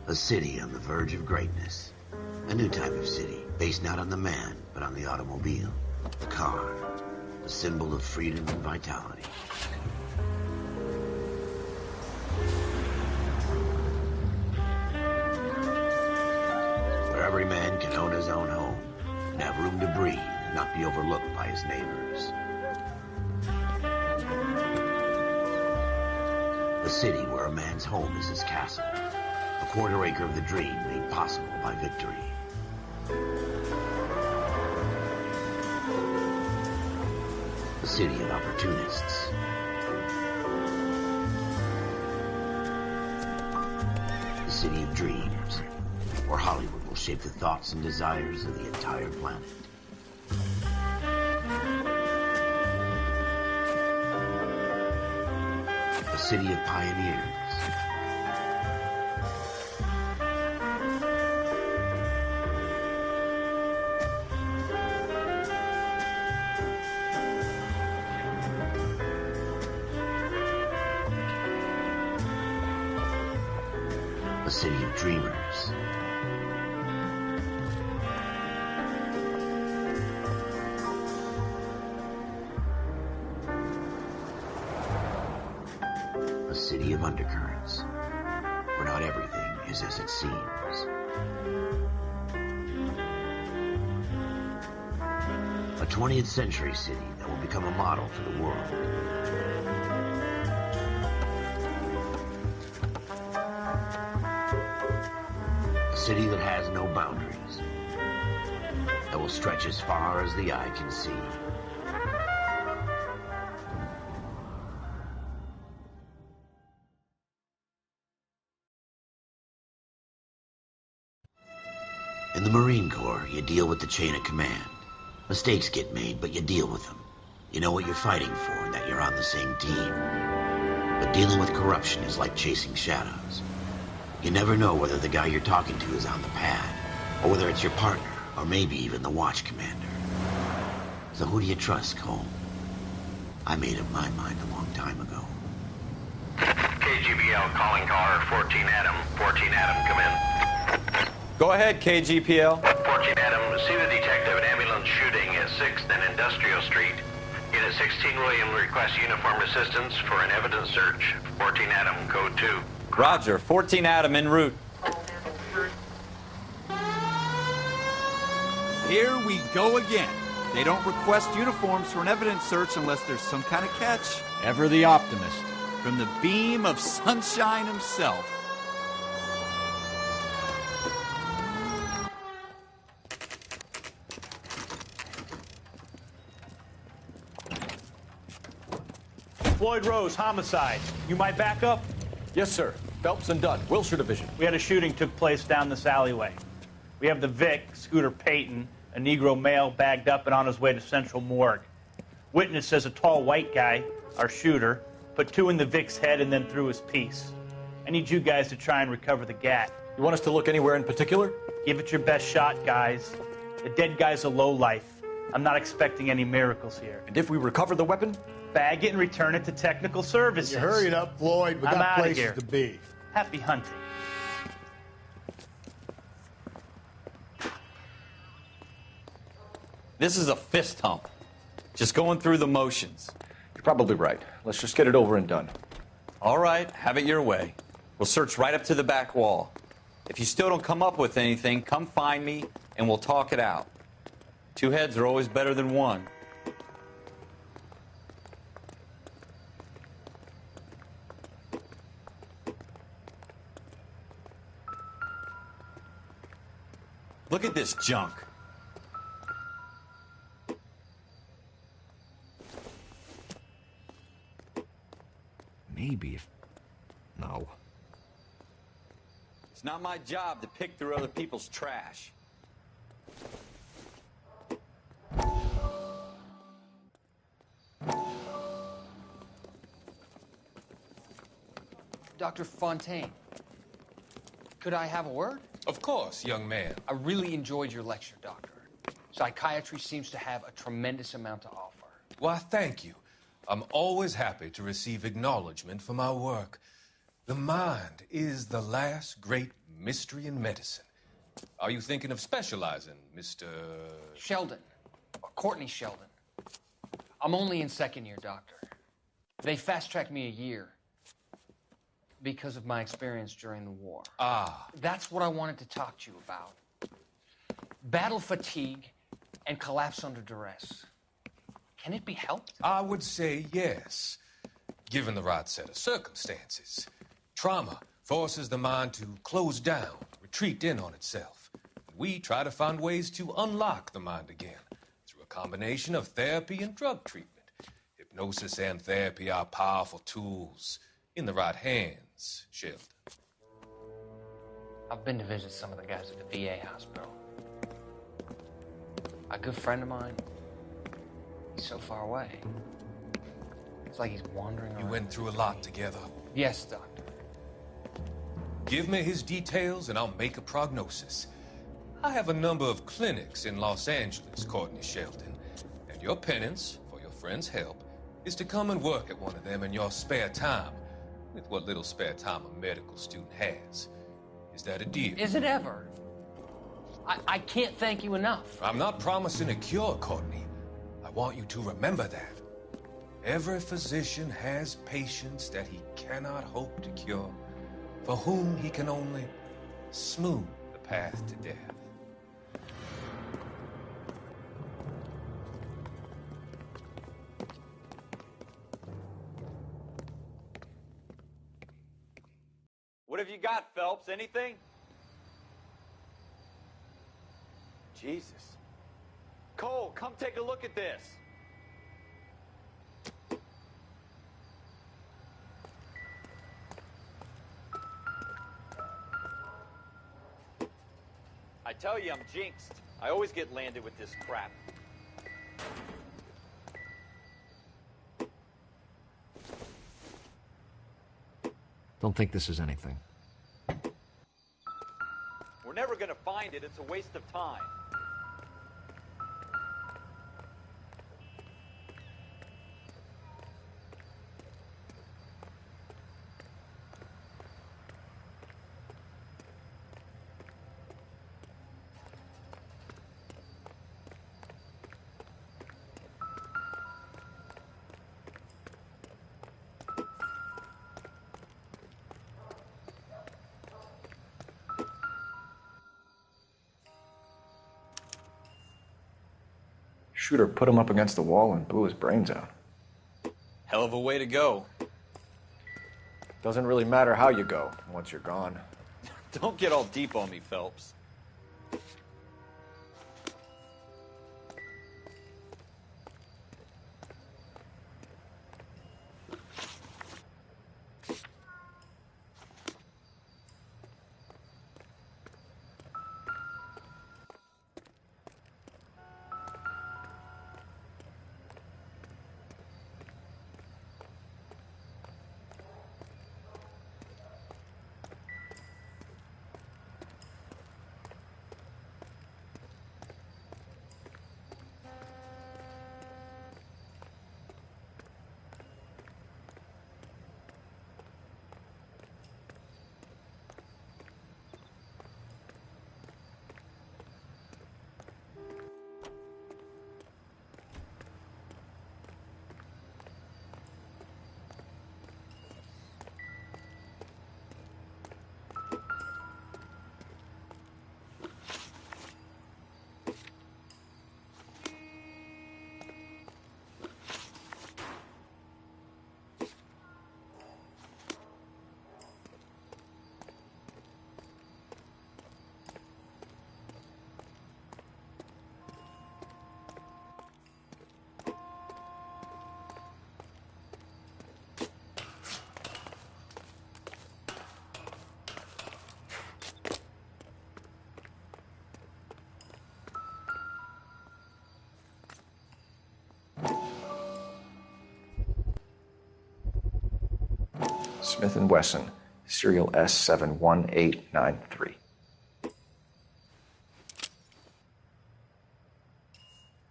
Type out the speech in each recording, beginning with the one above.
A city on the verge of greatness. A new type of city, based not on the man, but on the automobile. The car. The symbol of freedom and vitality. Where every man can own his own home, and have room to breathe, and not be overlooked by his neighbors. A city where a man's home is his castle. A quarter acre of the dream made possible by victory. A city of opportunists. A city of dreams, where Hollywood will shape the thoughts and desires of the entire planet. A city of pioneers. A city of dreamers. A city of undercurrents, where not everything is as it seems. A 20th century city that will become a model for the world. A city that has no boundaries, that will stretch as far as the eye can see. In the Marine Corps, you deal with the chain of command. Mistakes get made, but you deal with them. You know what you're fighting for and that you're on the same team. But dealing with corruption is like chasing shadows. You never know whether the guy you're talking to is on the pad, or whether it's your partner, or maybe even the watch commander. So who do you trust, Cole? I made up my mind a long time ago. KGBL calling caller 14 Adam. 14 Adam, come in. Go ahead, KGPL. 14 Adam, see the detective, an ambulance shooting at 6th and Industrial Street. Unit 16 William requests uniformed assistance for an evidence search. 14 Adam, code 2. Roger, 14 Adam en route. Here we go again. They don't request uniforms for an evidence search unless there's some kind of catch. Ever the optimist. From the beam of sunshine himself. Floyd Rose, homicide. You might back up? Yes, sir. Phelps and Dunn, Wilshire Division. We had a shooting took place down this alleyway. We have the Vic, Scooter Payton, a Negro male bagged up and on his way to Central Morgue. Witness says a tall white guy, our shooter, put 2 in the Vic's head and then threw his piece. I need you guys to try and recover the gat. You want us to look anywhere in particular? Give it your best shot, guys. The dead guy's a lowlife. I'm not expecting any miracles here. And if we recover the weapon? Bag it and return it to technical services. You hurry it up, Floyd. We I'm got outta places here. to be. Happy hunting. This is a fist hump. Just going through the motions. You're probably right. Let's just get it over and done. All right, have it your way. We'll search right up to the back wall. If you still don't come up with anything, come find me and we'll talk it out. 2 heads are always better than 1. Look at this junk. Maybe if... No. It's not my job to pick through other people's trash. Dr. Fontaine, could I have a word? Of course, young man. I really enjoyed your lecture, Doctor. Psychiatry seems to have a tremendous amount to offer. Why, thank you. I'm always happy to receive acknowledgement for my work. The mind is the last great mystery in medicine. Are you thinking of specializing, Mr. Sheldon. Or Courtney Sheldon. I'm only in second year, Doctor. They fast-tracked me a year because of my experience during the war. Ah. That's what I wanted to talk to you about. Battle fatigue and collapse under duress. Can it be helped? I would say yes, given the right set of circumstances. Trauma forces the mind to close down, retreat in on itself. We try to find ways to unlock the mind again through a combination of therapy and drug treatment. Hypnosis and therapy are powerful tools in the right hands, Sheldon. I've been to visit some of the guys at the VA hospital. A good friend of mine, he's so far away. It's like he's wandering around. You went through a lot together. Yes, Doctor. Give me his details and I'll make a prognosis. I have a number of clinics in Los Angeles, Courtney Sheldon, and your penance, for your friend's help, is to come and work at one of them in your spare time, with what little spare time a medical student has. Is that a deal? Is it ever? I can't thank you enough. I'm not promising a cure, Courtney. I want you to remember that. Every physician has patients that he cannot hope to cure, for whom he can only smooth the path to death. What have you got, Phelps? Anything? Jesus. Cole, come take a look at this. I tell you, I'm jinxed. I always get landed with this crap. Don't think this is anything. We're never gonna find it. It's a waste of time. Shooter put him up against the wall and blew his brains out. Hell of a way to go. Doesn't really matter how you go once you're gone. Don't get all deep on me, Phelps. Smith & Wesson, serial S71893.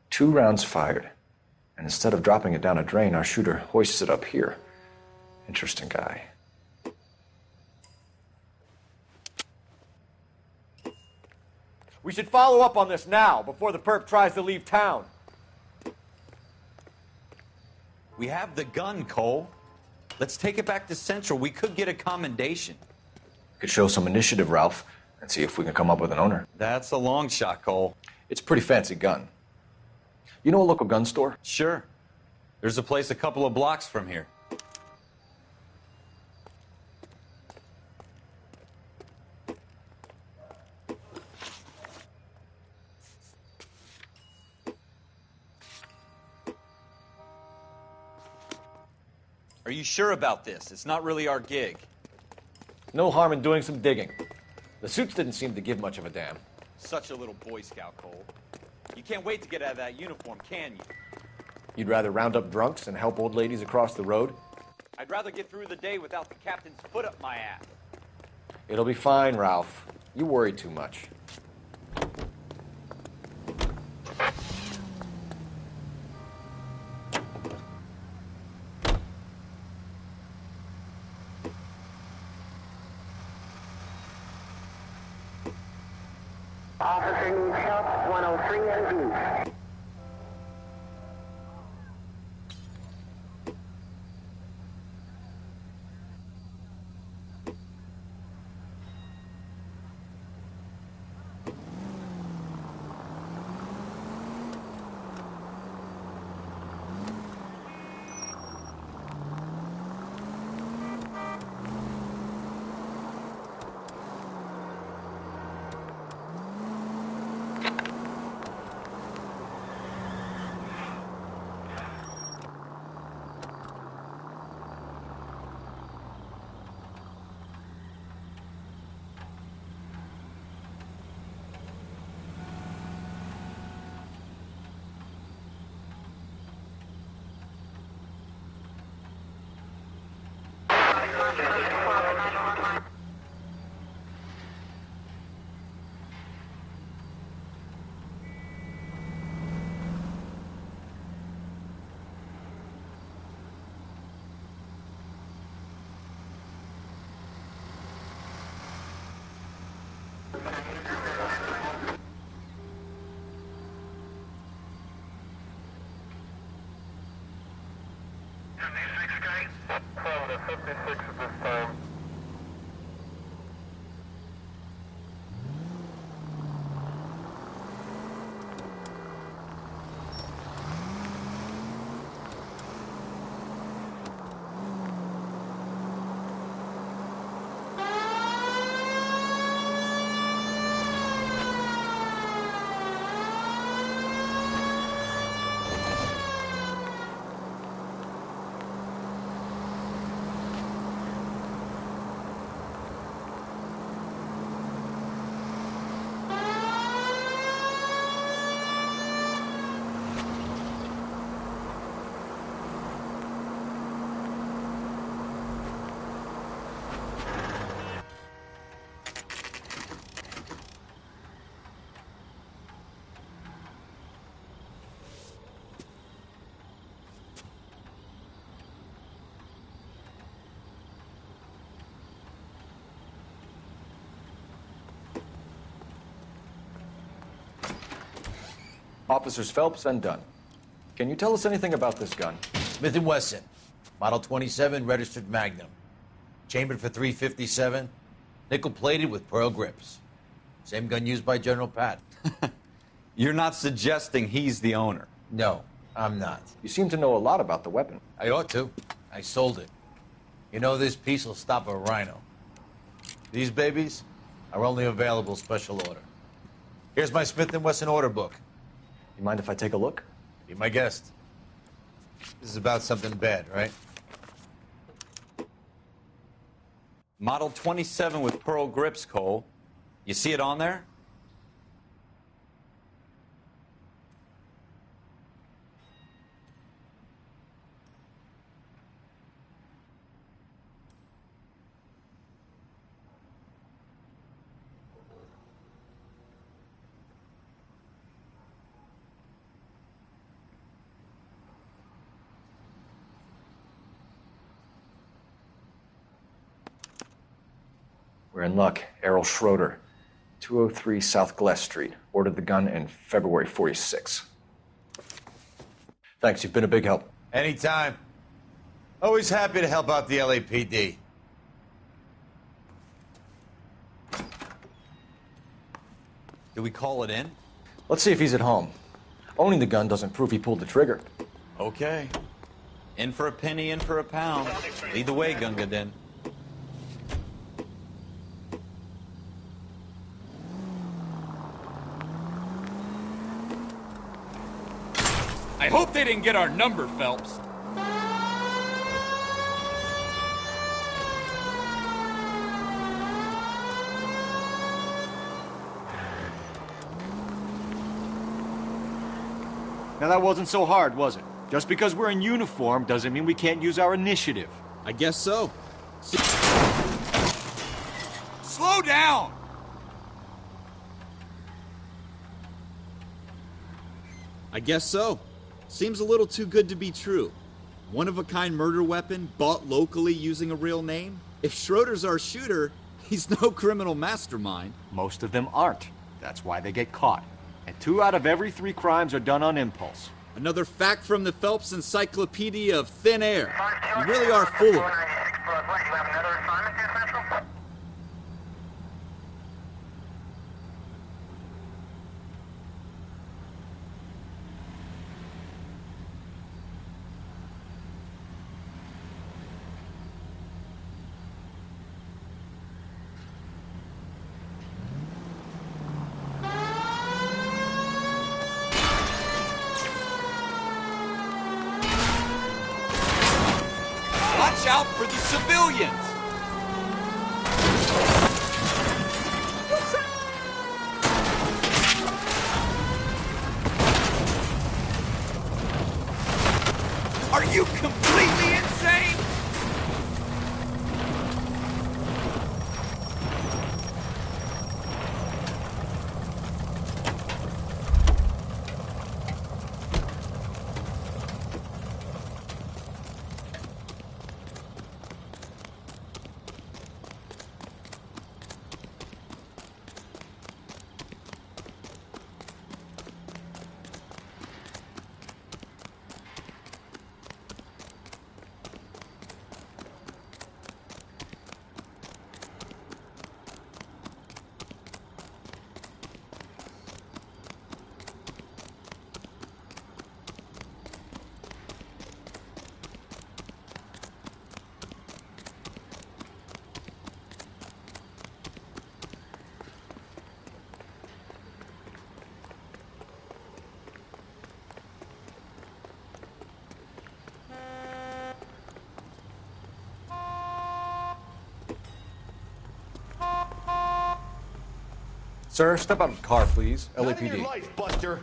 Two rounds fired, and instead of dropping it down a drain, our shooter hoists it up here. Interesting guy. We should follow up on this now, before the perp tries to leave town. We have the gun, Cole. Let's take it back to Central. We could get a commendation. Could show some initiative, Ralph, and see if we can come up with an owner. That's a long shot, Cole. It's a pretty fancy gun. You know a local gun store? Sure. There's a place a couple of blocks from here. Are you sure about this? It's not really our gig. No harm in doing some digging. The suits didn't seem to give much of a damn. Such a little Boy Scout, Cole. You can't wait to get out of that uniform, can you? You'd rather round up drunks than help old ladies across the road? I'd rather get through the day without the captain's foot up my ass. It'll be fine, Ralph. You worry too much. Officer needs help, 103 in view. Officers Phelps and Dunn. Can you tell us anything about this gun? Smith & Wesson, Model 27, registered Magnum. Chambered for .357, nickel-plated with pearl grips. Same gun used by General Pat. You're not suggesting he's the owner? No, I'm not. You seem to know a lot about the weapon. I ought to. I sold it. You know, this piece will stop a rhino. These babies are only available special order. Here's my Smith & Wesson order book. You mind if I take a look? Be my guest. This is about something bad, right? Model 27 with pearl grips, Cole. You see it on there? We're in luck. Errol Schroeder. 203 South Glass Street. Ordered the gun in February '46. Thanks, you've been a big help. Anytime. Always happy to help out the LAPD. Do we call it in? Let's see if he's at home. Owning the gun doesn't prove he pulled the trigger. Okay. In for a penny, in for a pound. Lead the way, Gunga Din. I hope they didn't get our number, Phelps. Now that wasn't so hard, was it? Just because we're in uniform doesn't mean we can't use our initiative. I guess so. Slow down! I guess so. Seems a little too good to be true. One-of-a-kind murder weapon bought locally using a real name? If Schroeder's our shooter, he's no criminal mastermind. Most of them aren't. That's why they get caught. And 2 out of every 3 crimes are done on impulse. Another fact from the Phelps Encyclopedia of Thin Air. You really are full of it. Watch out for the civilians! Are you completely insane? Sir, step out of the car, please. Not in LAPD. your life, Buster.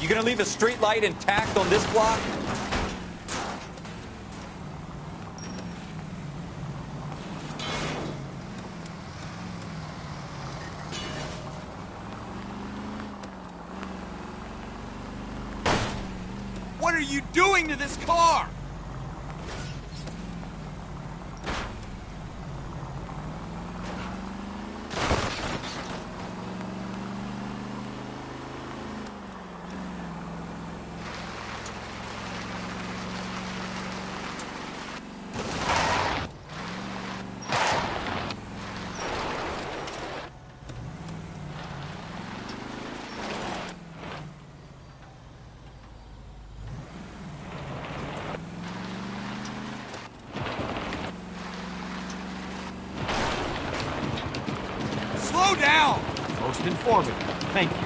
You gonna leave the street light intact on this block? What are you doing to this car? Slow down! Most informative. Thank you.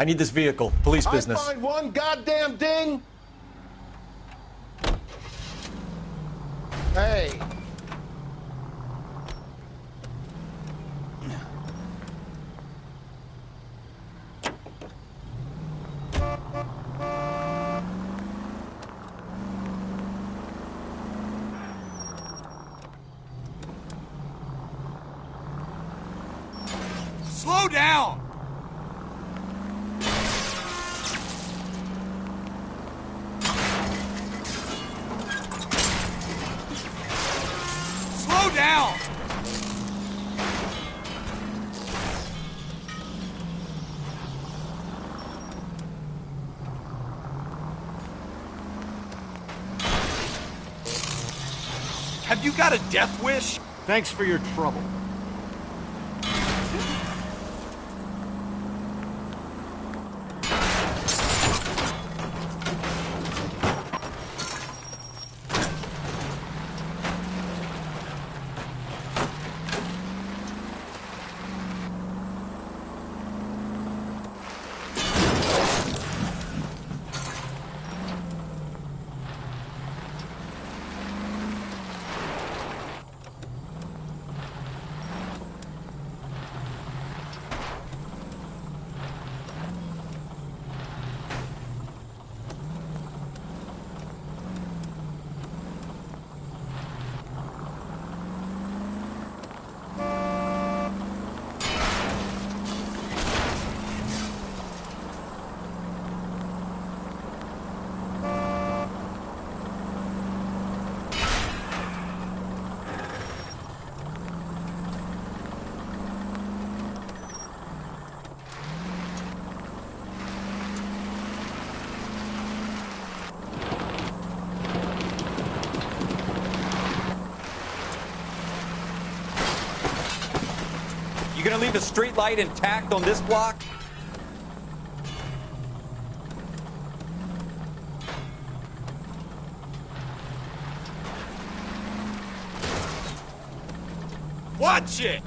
I need this vehicle. Police business. I find one goddamn ding. Hey. Slow down! Slow down! Have you got a death wish? Thanks for your trouble. You gonna leave the street light intact on this block? Watch it!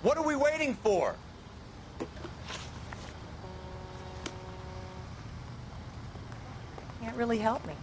What are we waiting for? Can't really help me.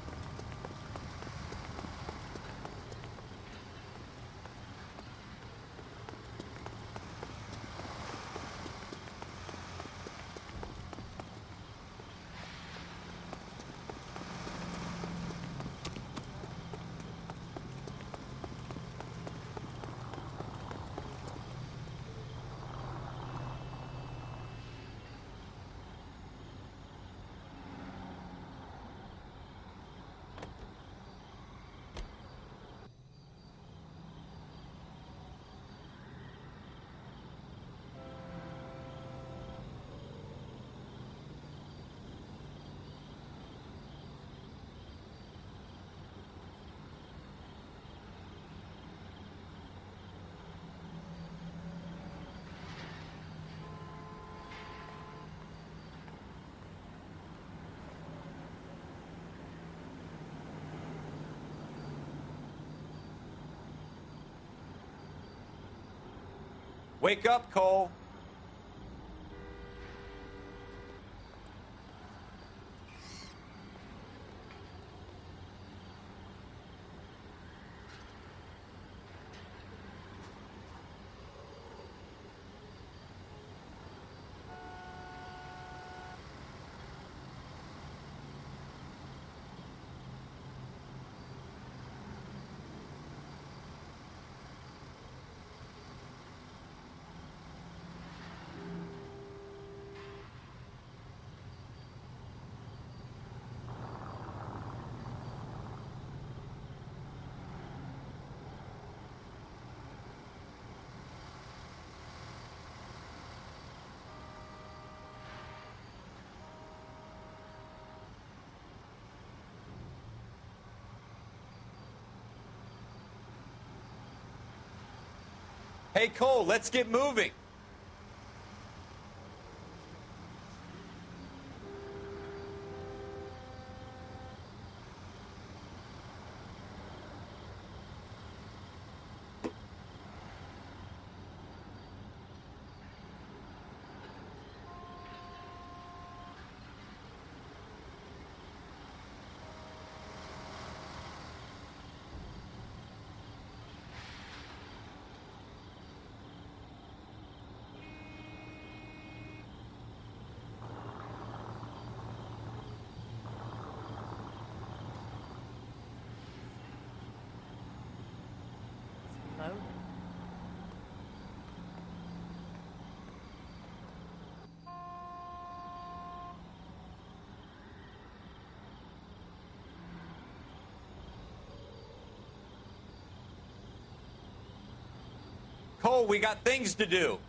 Wake up, Cole. Hey, Cole, let's get moving. Loaded. Cole, we got things to do.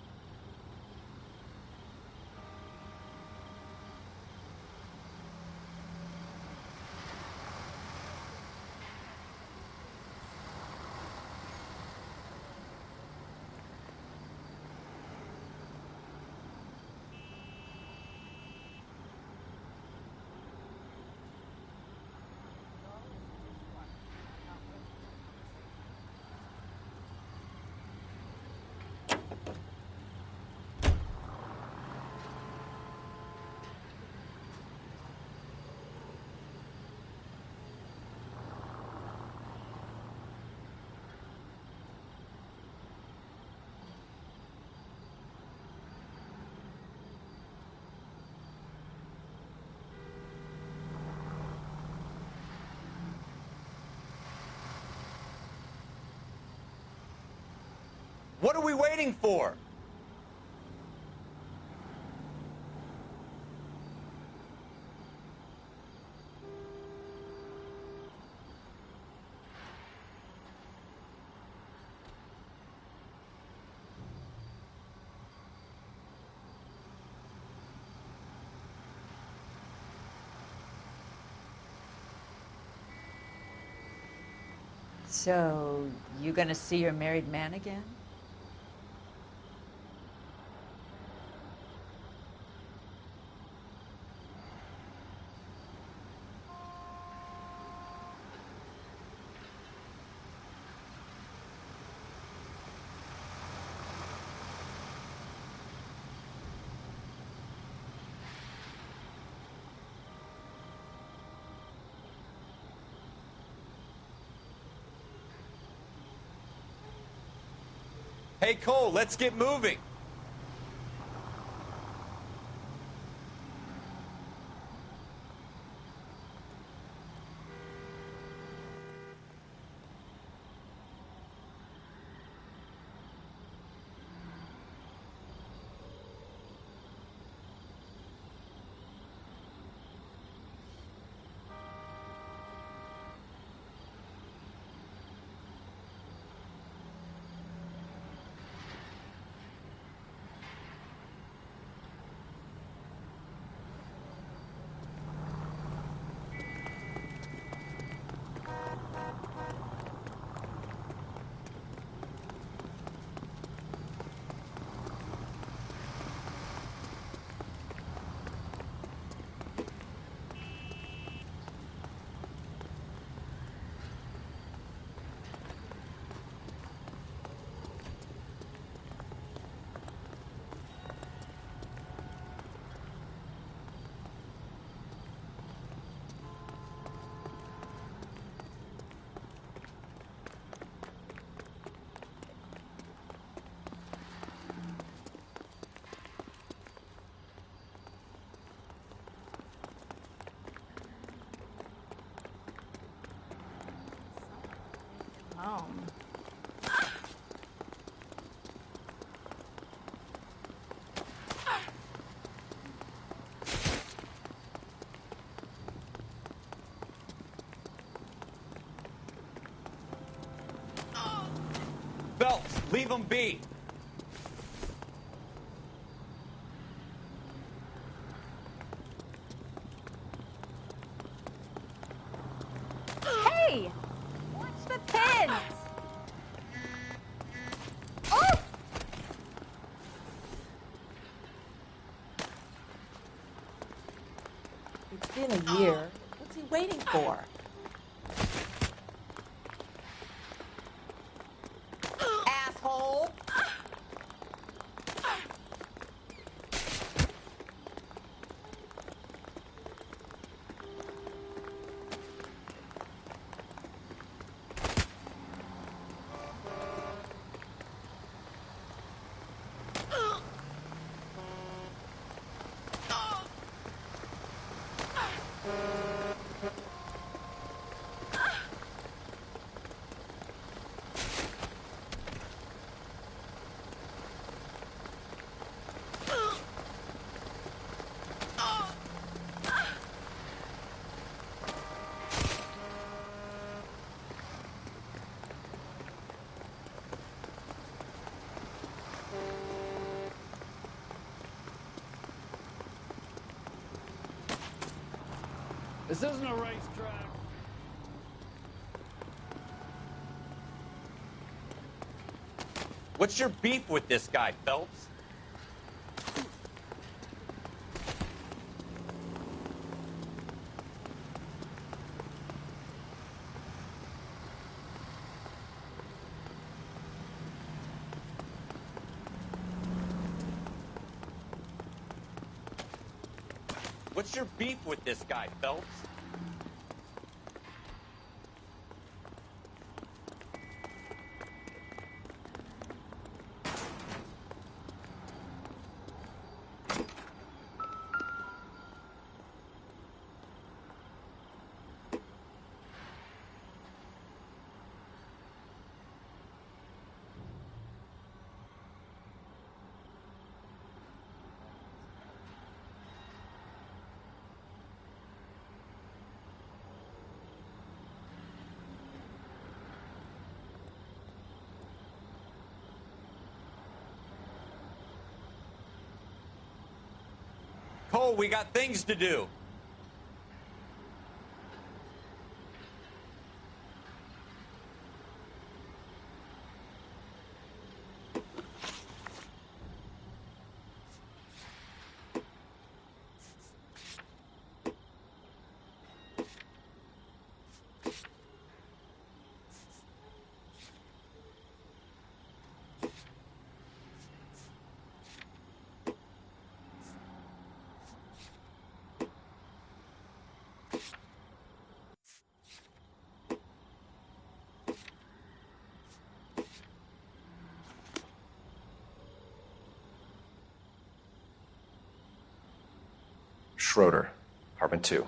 What are we waiting for? So, you gonna see your married man again? Hey, Cole, let's get moving. Home. Phelps, leave him be. Hey! Watch the pins! Oh! It's been a year. What's he waiting for? Asshole! This isn't a racetrack. What's your beef with this guy, Phelps? What's your beef with this guy, Phelps? Cole, we got things to do. Schroeder, apartment 2.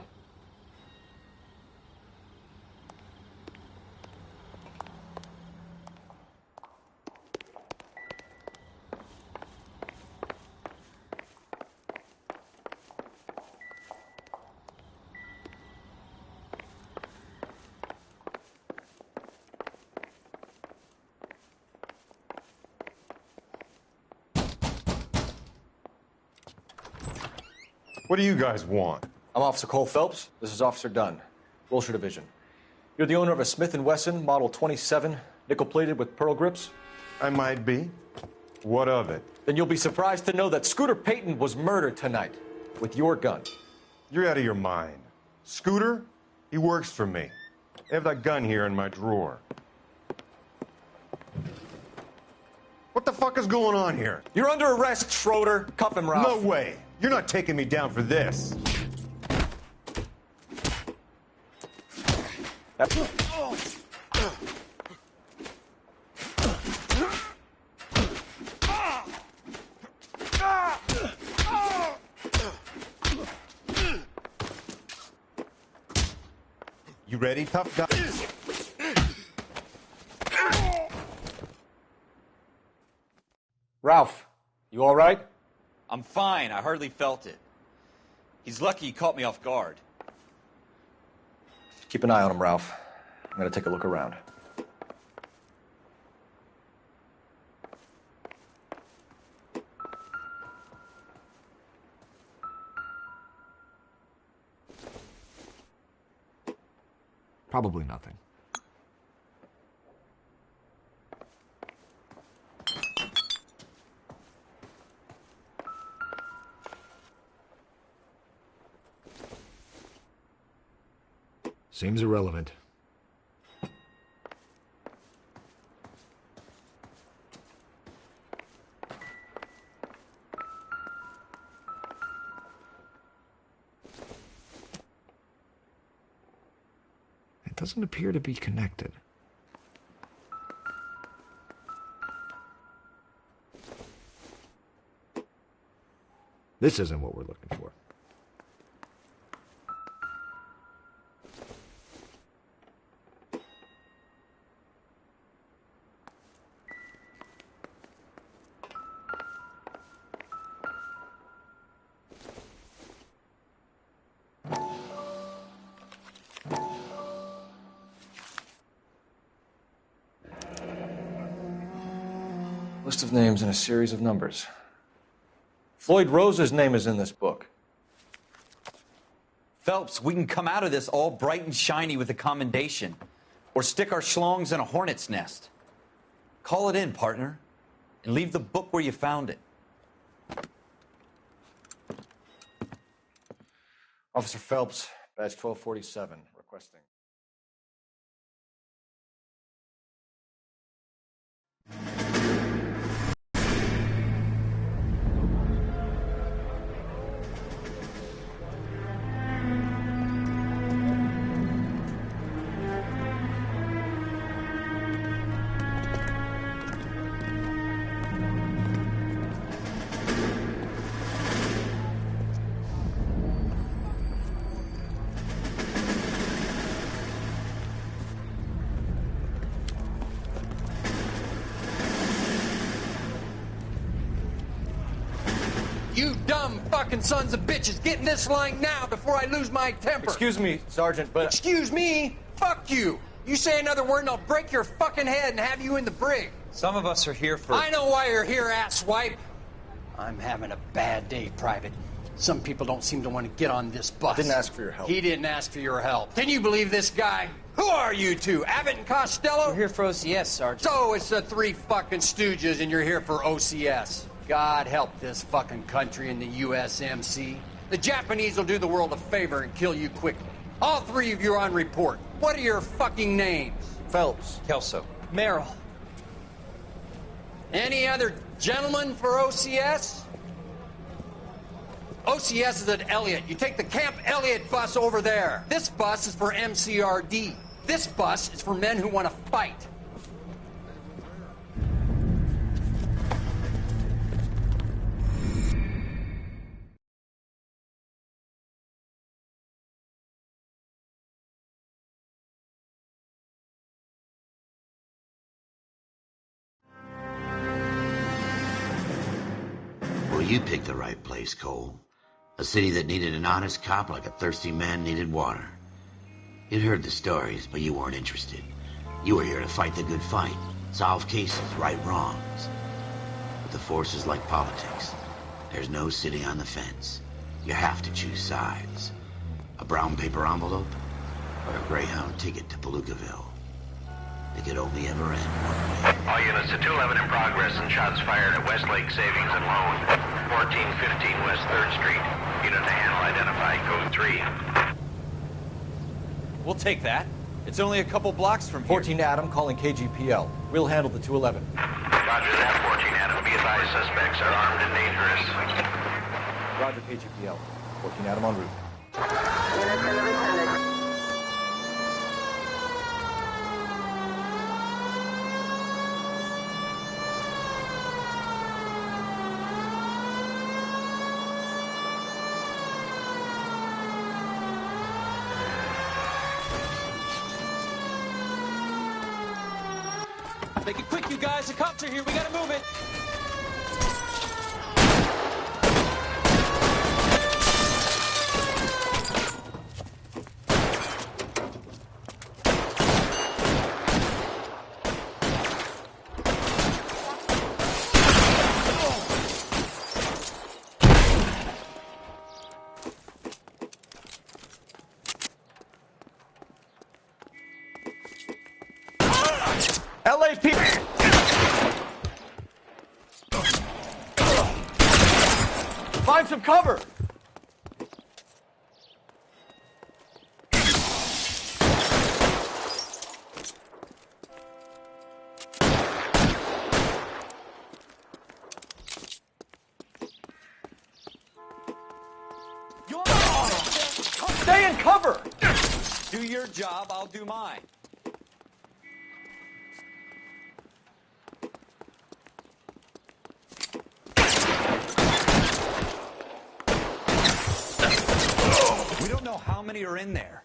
What do you guys want? I'm Officer Cole Phelps. This is Officer Dunn, Wilshire Division. You're the owner of a Smith & Wesson Model 27, nickel-plated with pearl grips? I might be. What of it? Then you'll be surprised to know that Scooter Payton was murdered tonight with your gun. You're out of your mind. Scooter? He works for me. I have that gun here in my drawer. What the fuck is going on here? You're under arrest, Schroeder. Cuff him, Ralph. No way. You're not taking me down for this. You ready, tough guy? Ralph, you all right? I'm fine. I hardly felt it. He's lucky he caught me off guard. Keep an eye on him, Ralph. I'm gonna take a look around. Probably nothing. Seems irrelevant. It doesn't appear to be connected. This isn't what we're looking for. List of names and a series of numbers. Floyd Rose's name is in this book. Phelps, we can come out of this all bright and shiny with a commendation. Or stick our schlongs in a hornet's nest. Call it in, partner. And leave the book where you found it. Officer Phelps, badge 1247, requesting. You dumb fucking sons of bitches, get in this line now before I lose my temper. Excuse me, Sergeant, but... Excuse me? Fuck you. You say another word and I'll break your fucking head and have you in the brig. Some of us are here for... I know why you're here, asswipe. I'm having a bad day, Private. Some people don't seem to want to get on this bus. I didn't ask for your help. He didn't ask for your help. Can you believe this guy? Who are you two? Abbott and Costello? We're here for OCS, Sergeant. So it's the three fucking stooges and you're here for OCS. God help this fucking country and the USMC. The Japanese will do the world a favor and kill you quickly. All three of you are on report. What are your fucking names? Phelps. Kelso. Merrill. Any other gentlemen for OCS? OCS is at Elliott. You take the Camp Elliott bus over there. This bus is for MCRD. This bus is for men who want to fight. You picked the right place, Cole. A city that needed an honest cop like a thirsty man needed water. You'd heard the stories, but you weren't interested. You were here to fight the good fight, solve cases, right wrongs. But the force is like politics. There's no sitting on the fence. You have to choose sides. A brown paper envelope or a Greyhound ticket to Palookaville. It could only ever end one way. All units to 211 in progress and shots fired at Westlake Savings and Loan, 1415 West 3rd Street. Unit to handle identified, code 3. We'll take that. It's only a couple blocks from here. 14 Adam calling KGPL. We'll handle the 211. Roger that, 14 Adam. Be advised, suspects are armed and dangerous. Roger, KGPL. 14 Adam en route. Make it quick, you guys. The cops are here. We gotta move it. LAP! Find some cover! Stay in cover! Do your job, I'll do mine. We don't know how many are in there.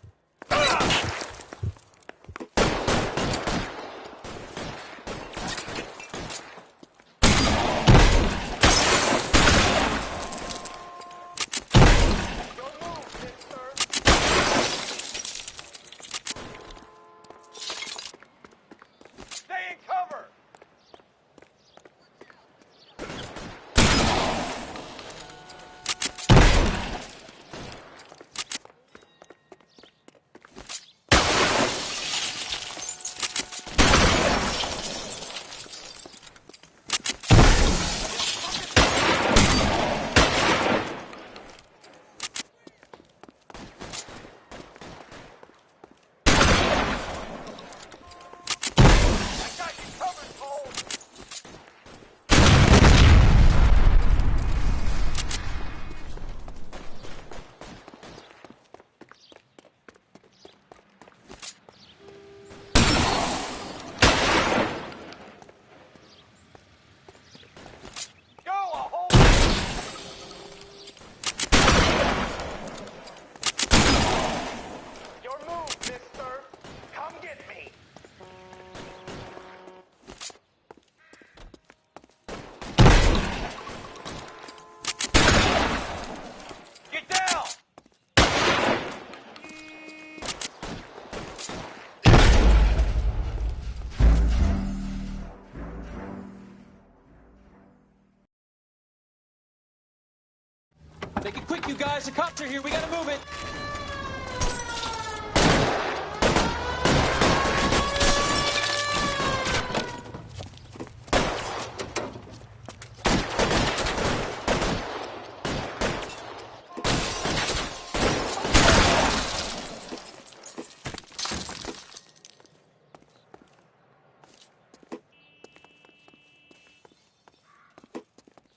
Make it quick, you guys. The cops are here. We gotta move it.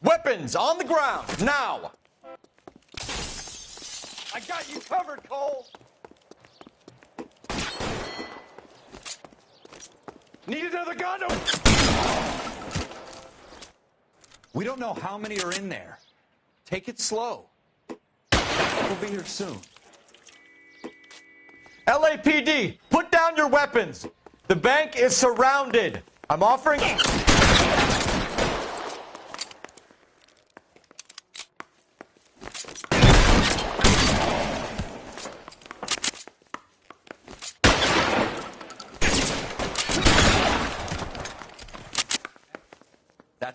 Weapons on the ground, now! I got you covered, Cole! Need another gun? We don't know how many are in there. Take it slow. We'll be here soon. LAPD, put down your weapons! The bank is surrounded! I'm offering...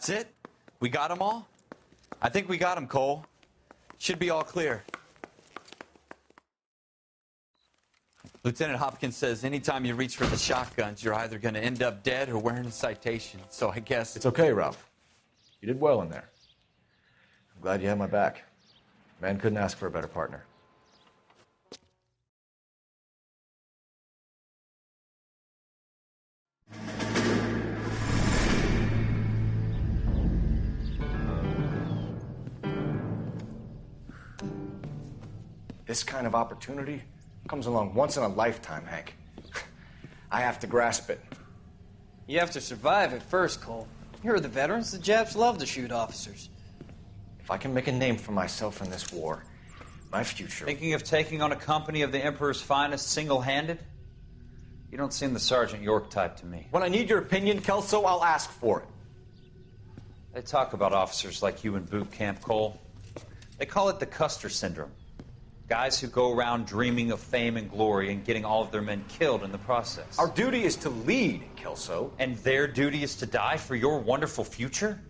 That's it? We got them all? I think we got them, Cole. Should be all clear. Lieutenant Hopkins says anytime you reach for the shotguns, you're either going to end up dead or wearing a citation. So I guess... It's okay, Ralph. You did well in there. I'm glad you had my back. Man couldn't ask for a better partner. This kind of opportunity comes along once in a lifetime, Hank. I have to grasp it. You have to survive it first, Cole. Here are the veterans. The Japs love to shoot officers. If I can make a name for myself in this war, my future... Thinking of taking on a company of the Emperor's finest single-handed? You don't seem the Sergeant York type to me. When I need your opinion, Kelso, I'll ask for it. They talk about officers like you in boot camp, Cole. They call it the Custer syndrome. Guys who go around dreaming of fame and glory and getting all of their men killed in the process. Our duty is to lead, Kelso. And their duty is to die for your wonderful future?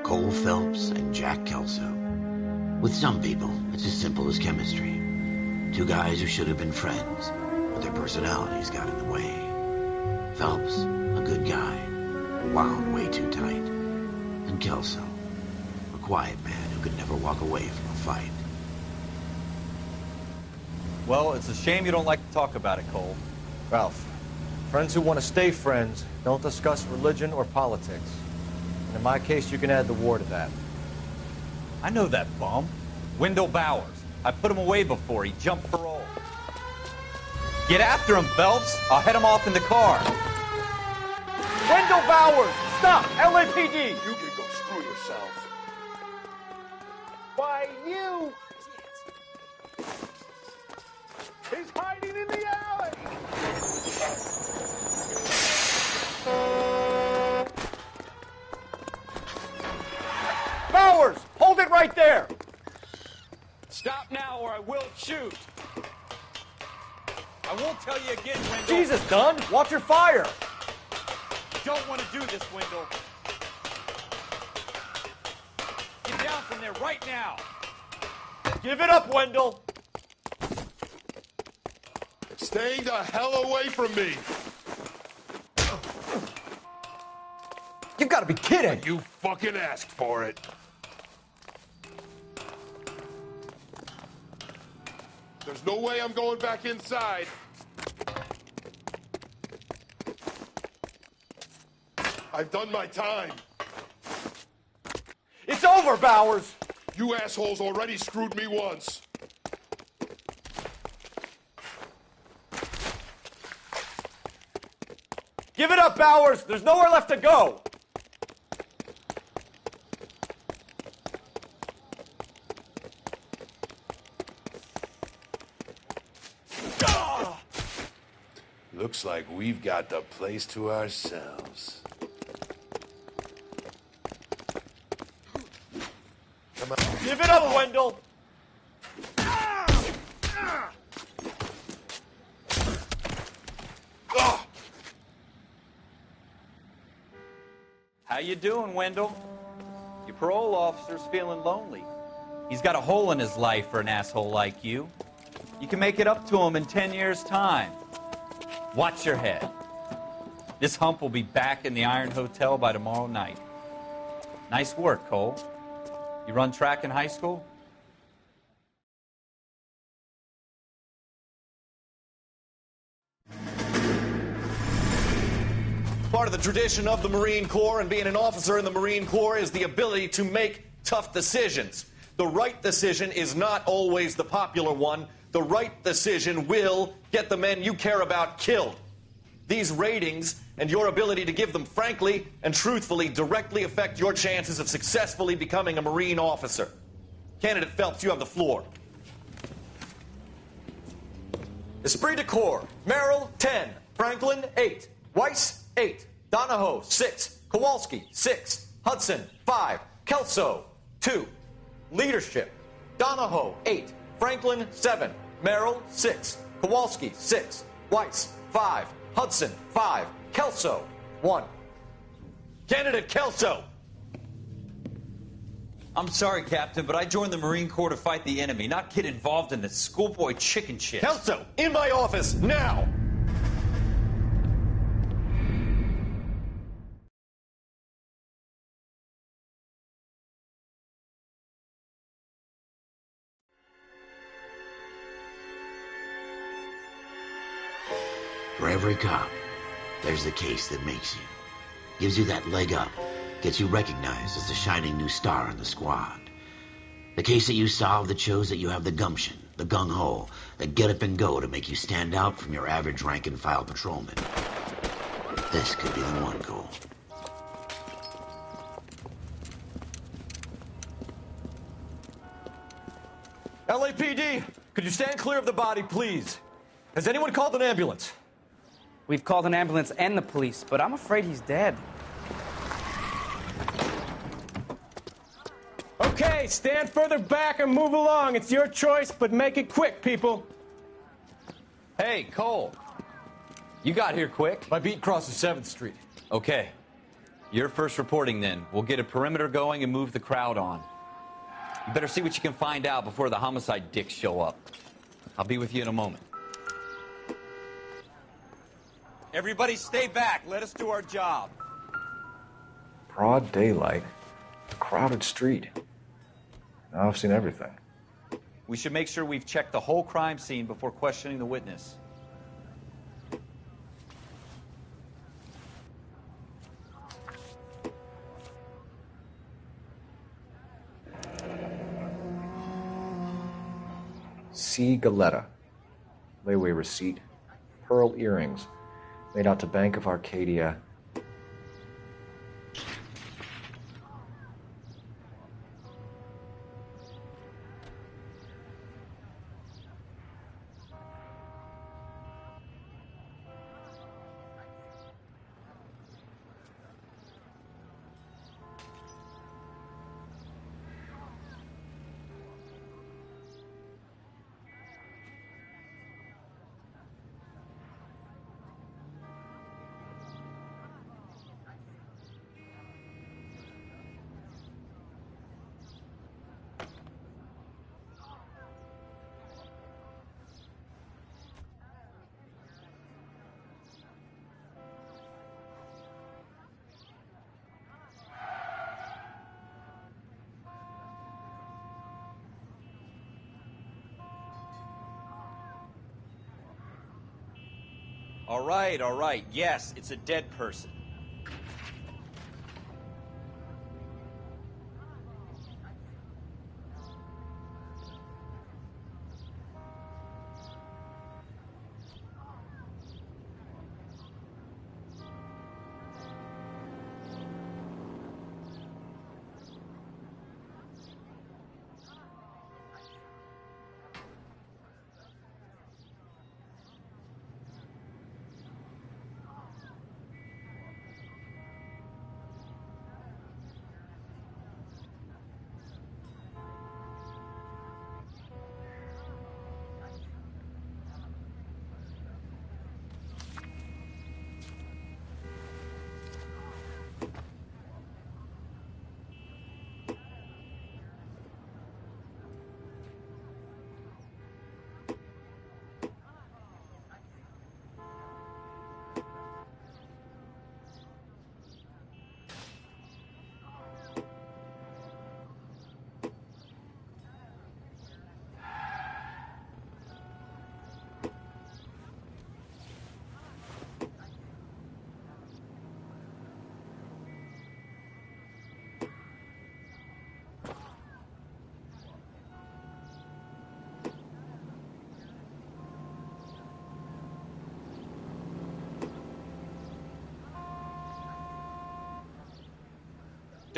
Cole Phelps and Jack Kelso. With some people, it's as simple as chemistry. Two guys who should have been friends, but their personalities got in the way. Phelps, a good guy, wound way too tight. And Kelso, a quiet man who could never walk away from a fight. Well, it's a shame you don't like to talk about it, Cole. Ralph, friends who want to stay friends don't discuss religion or politics. And in my case, you can add the war to that. I know that bum. Wendell Bowers. I put him away before. He jumped parole. Get after him, Phelps. I'll head him off in the car. Wendell Bowers! Stop! LAPD! You can go screw yourselves. Why, you! He's hiding in the alley! Bowers! Hold it right there! Stop now or I will shoot. I won't tell you again, Wendell. Jesus, Dunn! Watch your fire! Don't want to do this, Wendell. Get down from there right now. Give it up, Wendell! Stay the hell away from me! You've got to be kidding! You fucking asked for it. There's no way I'm going back inside. I've done my time. It's over, Bowers! You assholes already screwed me once. Give it up, Bowers! There's nowhere left to go! Looks like we've got the place to ourselves. Come on. Give it up, Wendell! How you doing, Wendell? Your parole officer's feeling lonely. He's got a hole in his life for an asshole like you. You can make it up to him in 10 years' time. Watch your head. This hump will be back in the Iron Hotel by tomorrow night. Nice work, Cole. You run track in high school? Part of the tradition of the Marine Corps and being an officer in the Marine Corps is the ability to make tough decisions. The right decision is not always the popular one. The right decision will get the men you care about killed. These ratings and your ability to give them frankly and truthfully directly affect your chances of successfully becoming a Marine officer. Candidate Phelps, you have the floor. Esprit de Corps, Merrill, 10. Franklin, 8. Weiss, 8. Donahoe, 6. Kowalski, 6. Hudson, 5. Kelso, 2. Leadership, Donahoe, 8. Franklin, 7. Merrill, 6. Kowalski, 6. Weiss, 5. Hudson, 5. Kelso, 1. Candidate Kelso! I'm sorry, Captain, but I joined the Marine Corps to fight the enemy, not get involved in this schoolboy chicken shit. Kelso, in my office, now! For every cop, there's the case that makes you. Gives you that leg up. Gets you recognized as the shining new star in the squad. The case that you solve that shows that you have the gumption, the gung-ho, the get up and go to make you stand out from your average rank-and-file patrolman. This could be the one goal. LAPD, could you stand clear of the body, please? Has anyone called an ambulance? We've called an ambulance and the police, but I'm afraid he's dead. Okay, stand further back and move along. It's your choice, but make it quick, people. Hey, Cole. You got here quick. My beat crosses 7th Street. Okay. You're first reporting then. We'll get a perimeter going and move the crowd on. You better see what you can find out before the homicide dicks show up. I'll be with you in a moment. Everybody stay back. Let us do our job. Broad daylight. A crowded street. Now I've seen everything. We should make sure we've checked the whole crime scene before questioning the witness. C. Galetta. Layaway receipt. Pearl earrings. Made out to Bank of Arcadia. All right. Yes, it's a dead person.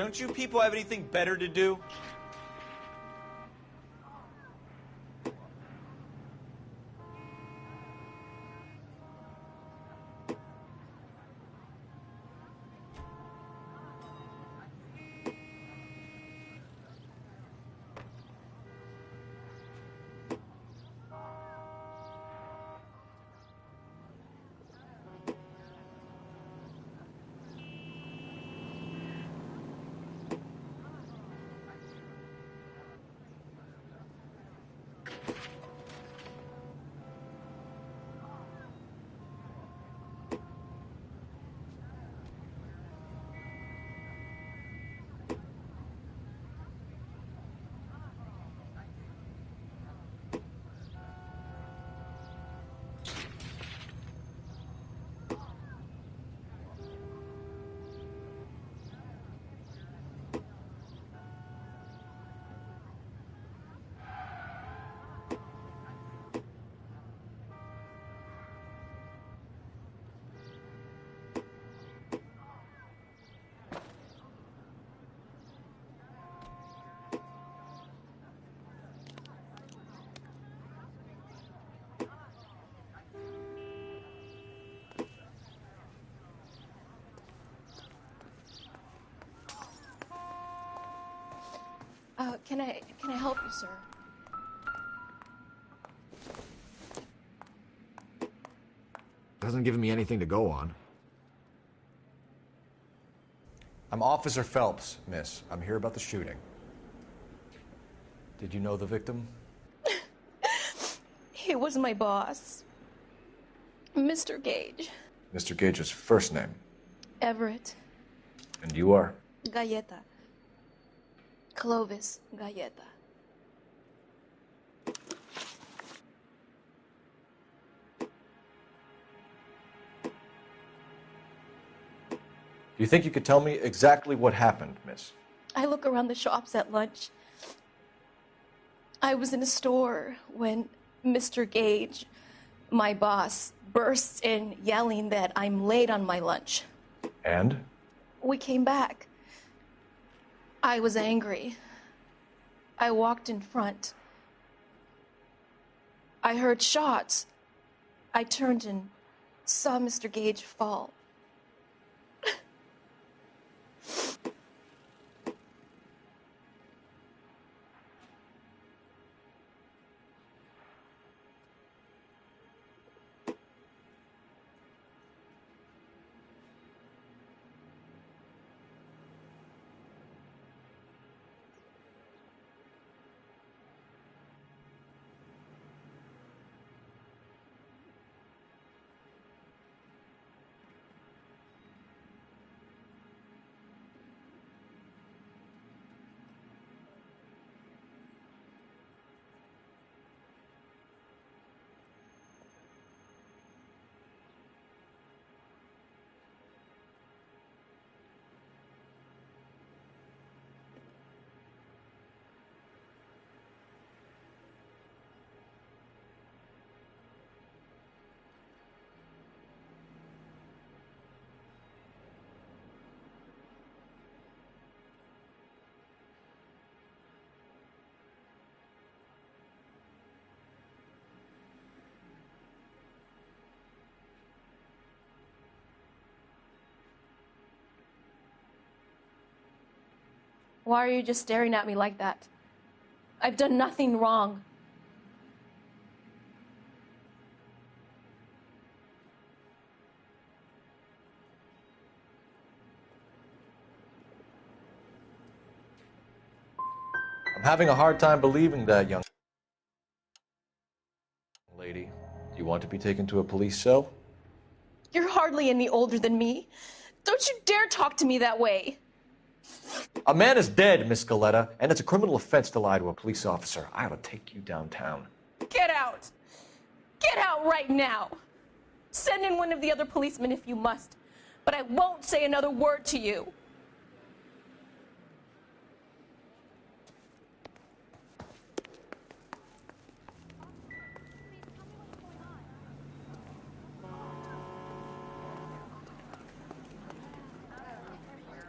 Don't you people have anything better to do? Can I help you, sir? Hasn't given me anything to go on. I'm Officer Phelps, miss. I'm here about the shooting. Did you know the victim? He was my boss, Mr. Gage. Mr. Gage's first name. Everett. And you are? Galleta. Clovis Galleta. Do you think you could tell me exactly what happened, miss? I look around the shops at lunch. I was in a store when Mr. Gage, my boss, bursts in yelling that I'm late on my lunch. And? We came back. I was angry. I walked in front. I heard shots. I turned and saw Mr. Gage fall. Why are you just staring at me like that? I've done nothing wrong. I'm having a hard time believing that, young lady. Do you want to be taken to a police cell? You're hardly any older than me. Don't you dare talk to me that way. A man is dead, Miss Galletta, and it's a criminal offense to lie to a police officer. I ought to take you downtown. Get out! Get out right now! Send in one of the other policemen if you must, but I won't say another word to you.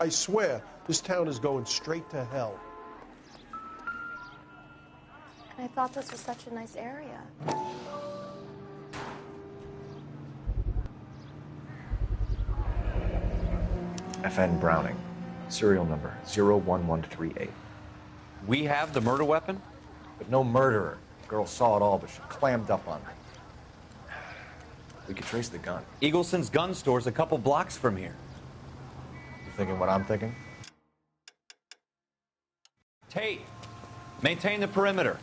I swear, this town is going straight to hell. And I thought this was such a nice area. FN Browning, serial number 01138. We have the murder weapon? But no murderer. The girl saw it all, but she clammed up on it. We could trace the gun. Eagleson's gun store's a couple blocks from here. You thinking what I'm thinking? Tate, maintain the perimeter.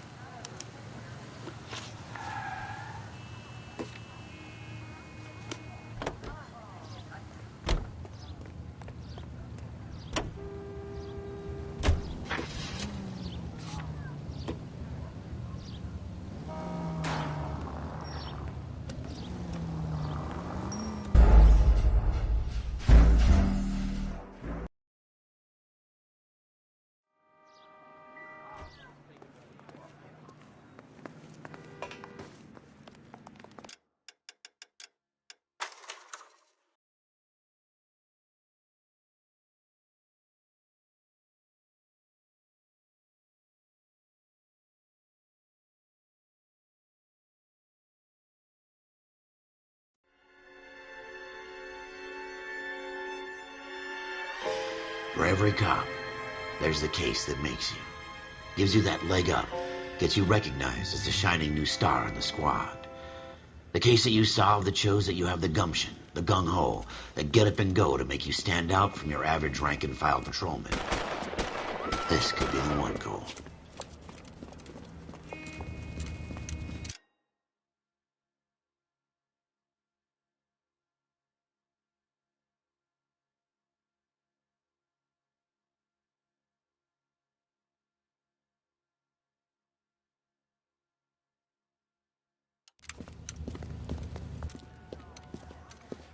For every cop, there's the case that makes you. Gives you that leg up. Gets you recognized as the shining new star in the squad. The case that you solved that shows that you have the gumption, the gung-ho, the get up and go to make you stand out from your average rank-and-file patrolman. This could be the one, Cole.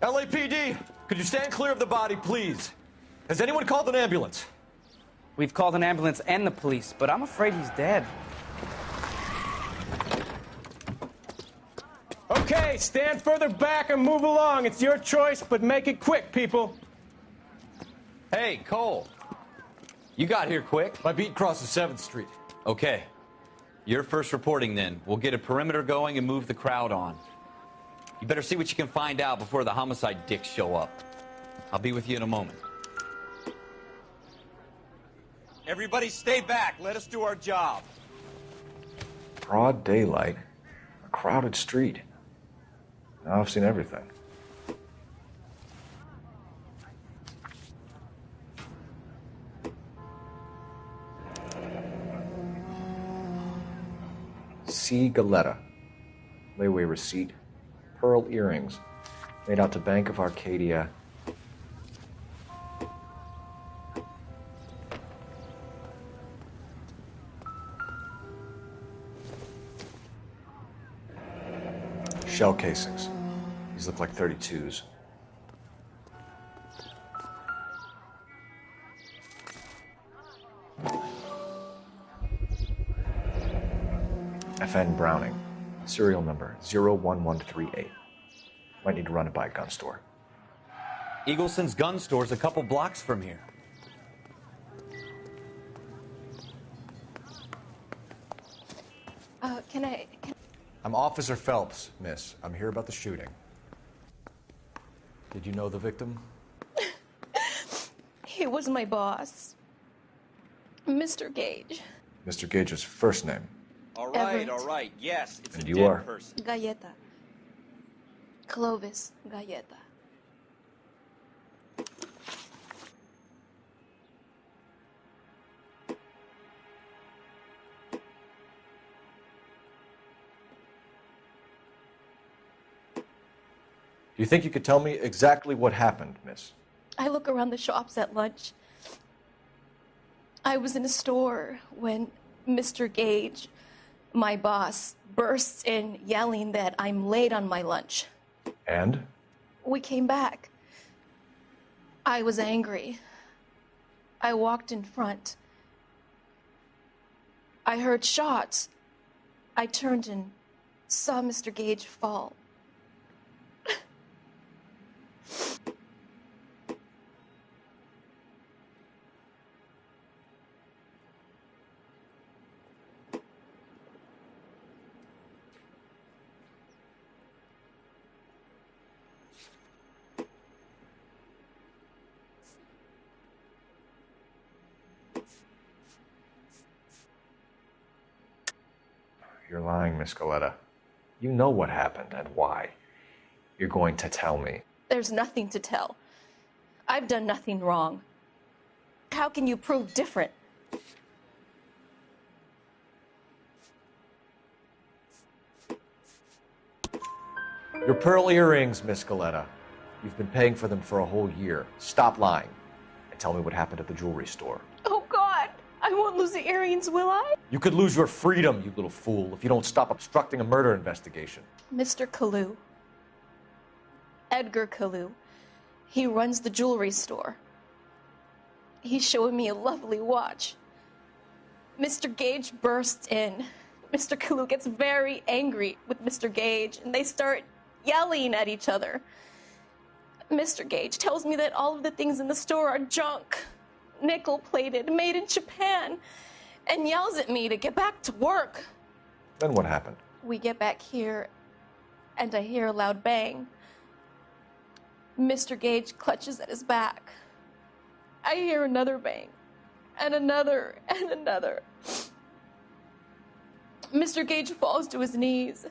LAPD, could you stand clear of the body, please? Has anyone called an ambulance? We've called an ambulance and the police, but I'm afraid he's dead. Okay, stand further back and move along. It's your choice, but make it quick, people. Hey, Cole. You got here quick. My beat crosses 7th Street. Okay. You're first reporting then. We'll get a perimeter going and move the crowd on. You better see what you can find out before the homicide dicks show up. I'll be with you in a moment. Everybody stay back. Let us do our job. Broad daylight. A crowded street. Now I've seen everything. C. Galetta. Layaway receipt. Pearl earrings. Made out to Bank of Arcadia. Shell casings. These look like 32s. FN Browning. Serial number 01138. Might need to run it by a gun store. Eagleson's gun store's a couple blocks from here. I'm Officer Phelps, miss. I'm here about the shooting. Did you know the victim? He was my boss, Mr. Gage. Mr. Gage's first name. All right, Everett. all right. Yes, it's And a you dead are? person. Galleta. Clovis Galleta. Do you think you could tell me exactly what happened, miss? I look around the shops at lunch. I was in a store when Mr. Gage, my boss, bursts in yelling that I'm late on my lunch. And? We came back. I was angry. I walked in front. I heard shots. I turned and saw Mr. Gage fall. You're lying, Miss Galetta. You know what happened and why. You're going to tell me. There's nothing to tell. I've done nothing wrong. How can you prove different? Your pearl earrings, Miss Galetta. You've been paying for them for a whole year. Stop lying and tell me what happened at the jewelry store. Oh, God! I won't lose the earrings, will I? You could lose your freedom, you little fool, if you don't stop obstructing a murder investigation. Mr. Kalu. Edgar Kalu. He runs the jewelry store. He's showing me a lovely watch. Mr. Gage bursts in. Mr. Kalu gets very angry with Mr. Gage, and they start yelling at each other. Mr. Gage tells me that all of the things in the store are junk, nickel-plated, made in Japan, and yells at me to get back to work. Then what happened? We get back here, and I hear a loud bang. Mr. Gage clutches at his back. I hear another bang, and another, and another. Mr. Gage falls to his knees.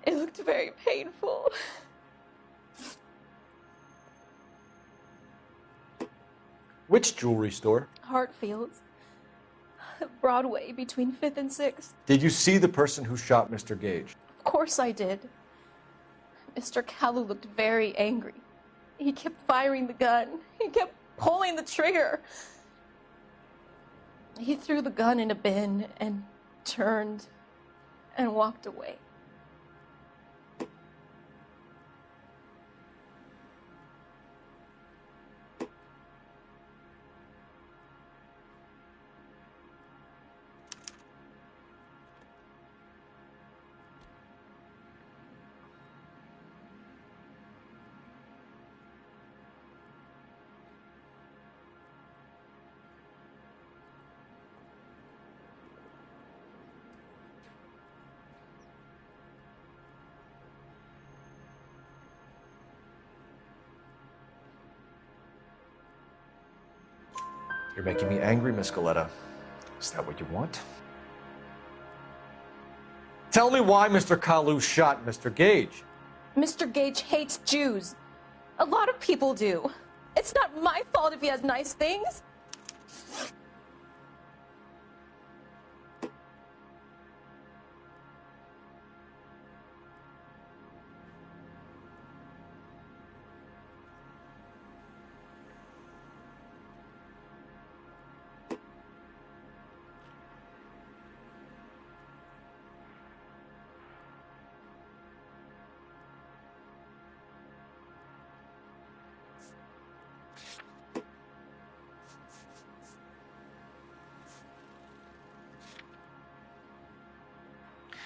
It looked very painful. Which jewelry store? Hartfield's. Broadway, between 5th and 6th. Did you see the person who shot Mr. Gage? Of course I did. Mr. Kalu looked very angry. He kept firing the gun. He kept pulling the trigger. He threw the gun in a bin and turned and walked away. You're making me angry, Miss Galetta. Is that what you want? Tell me why Mr. Kalu shot Mr. Gage. Mr. Gage hates Jews. A lot of people do. It's not my fault if he has nice things.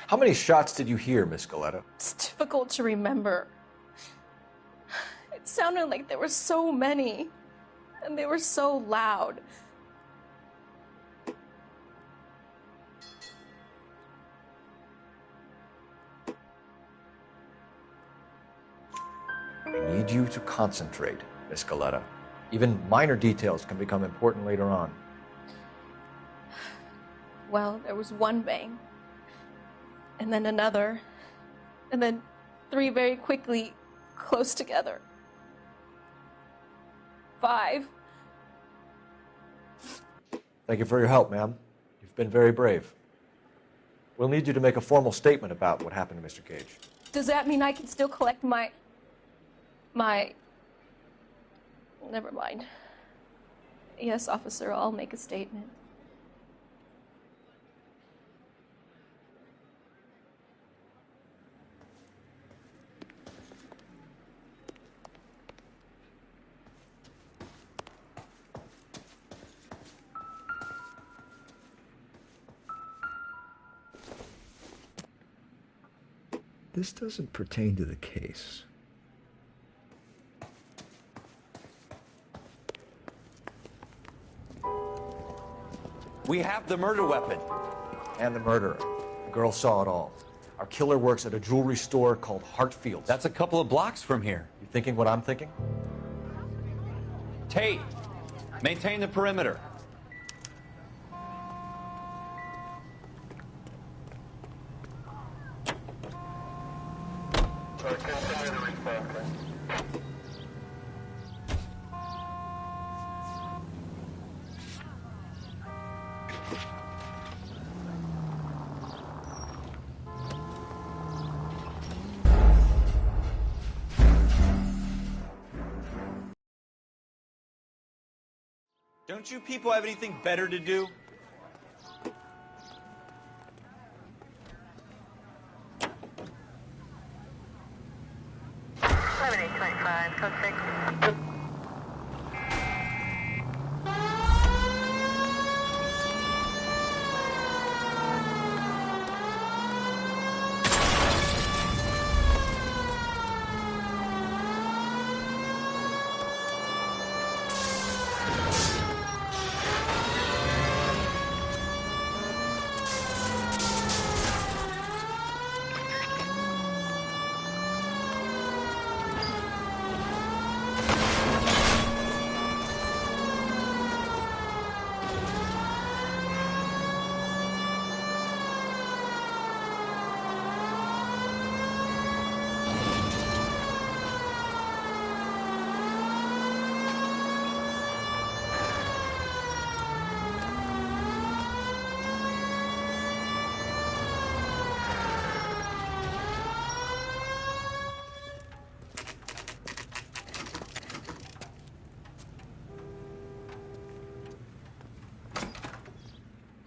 How many shots did you hear, Miss Galetta? It's difficult to remember. It sounded like there were so many, and they were so loud. I need you to concentrate, Miss Galetta. Even minor details can become important later on. Well, there was one bang, and then another, and then 3 very quickly, close together. 5. Thank you for your help, ma'am. You've been very brave. We'll need you to make a formal statement about what happened to Mr. Gage. Does that mean I can still collect my... Never mind. Yes, officer, I'll make a statement. This doesn't pertain to the case. We have the murder weapon. And the murderer. The girl saw it all. Our killer works at a jewelry store called Hartfield's. That's a couple of blocks from here. You thinking what I'm thinking? Tate, maintain the perimeter. Don't you people have anything better to do? Code 6.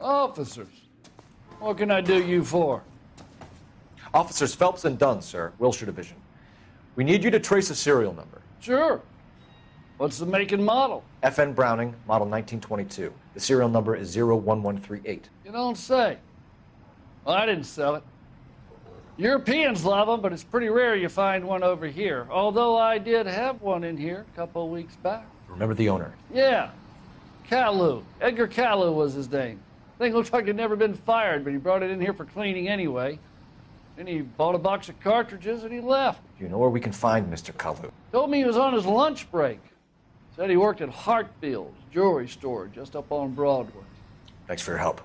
Officers, what can I do you for? Officers Phelps and Dunn, sir, Wilshire Division. We need you to trace a serial number. Sure. What's the make and model? FN Browning, model 1922. The serial number is 01138. You don't say. Well, I didn't sell it. Europeans love them, but it's pretty rare you find one over here. Although I did have one in here a couple of weeks back. Remember the owner? Yeah. Caillou. Edgar Caillou was his name. Thing looks like he'd never been fired, but he brought it in here for cleaning anyway. Then he bought a box of cartridges and he left. Do you know where we can find Mr. Kalu? Told me he was on his lunch break. Said he worked at Hartfield's jewelry store just up on Broadway. Thanks for your help.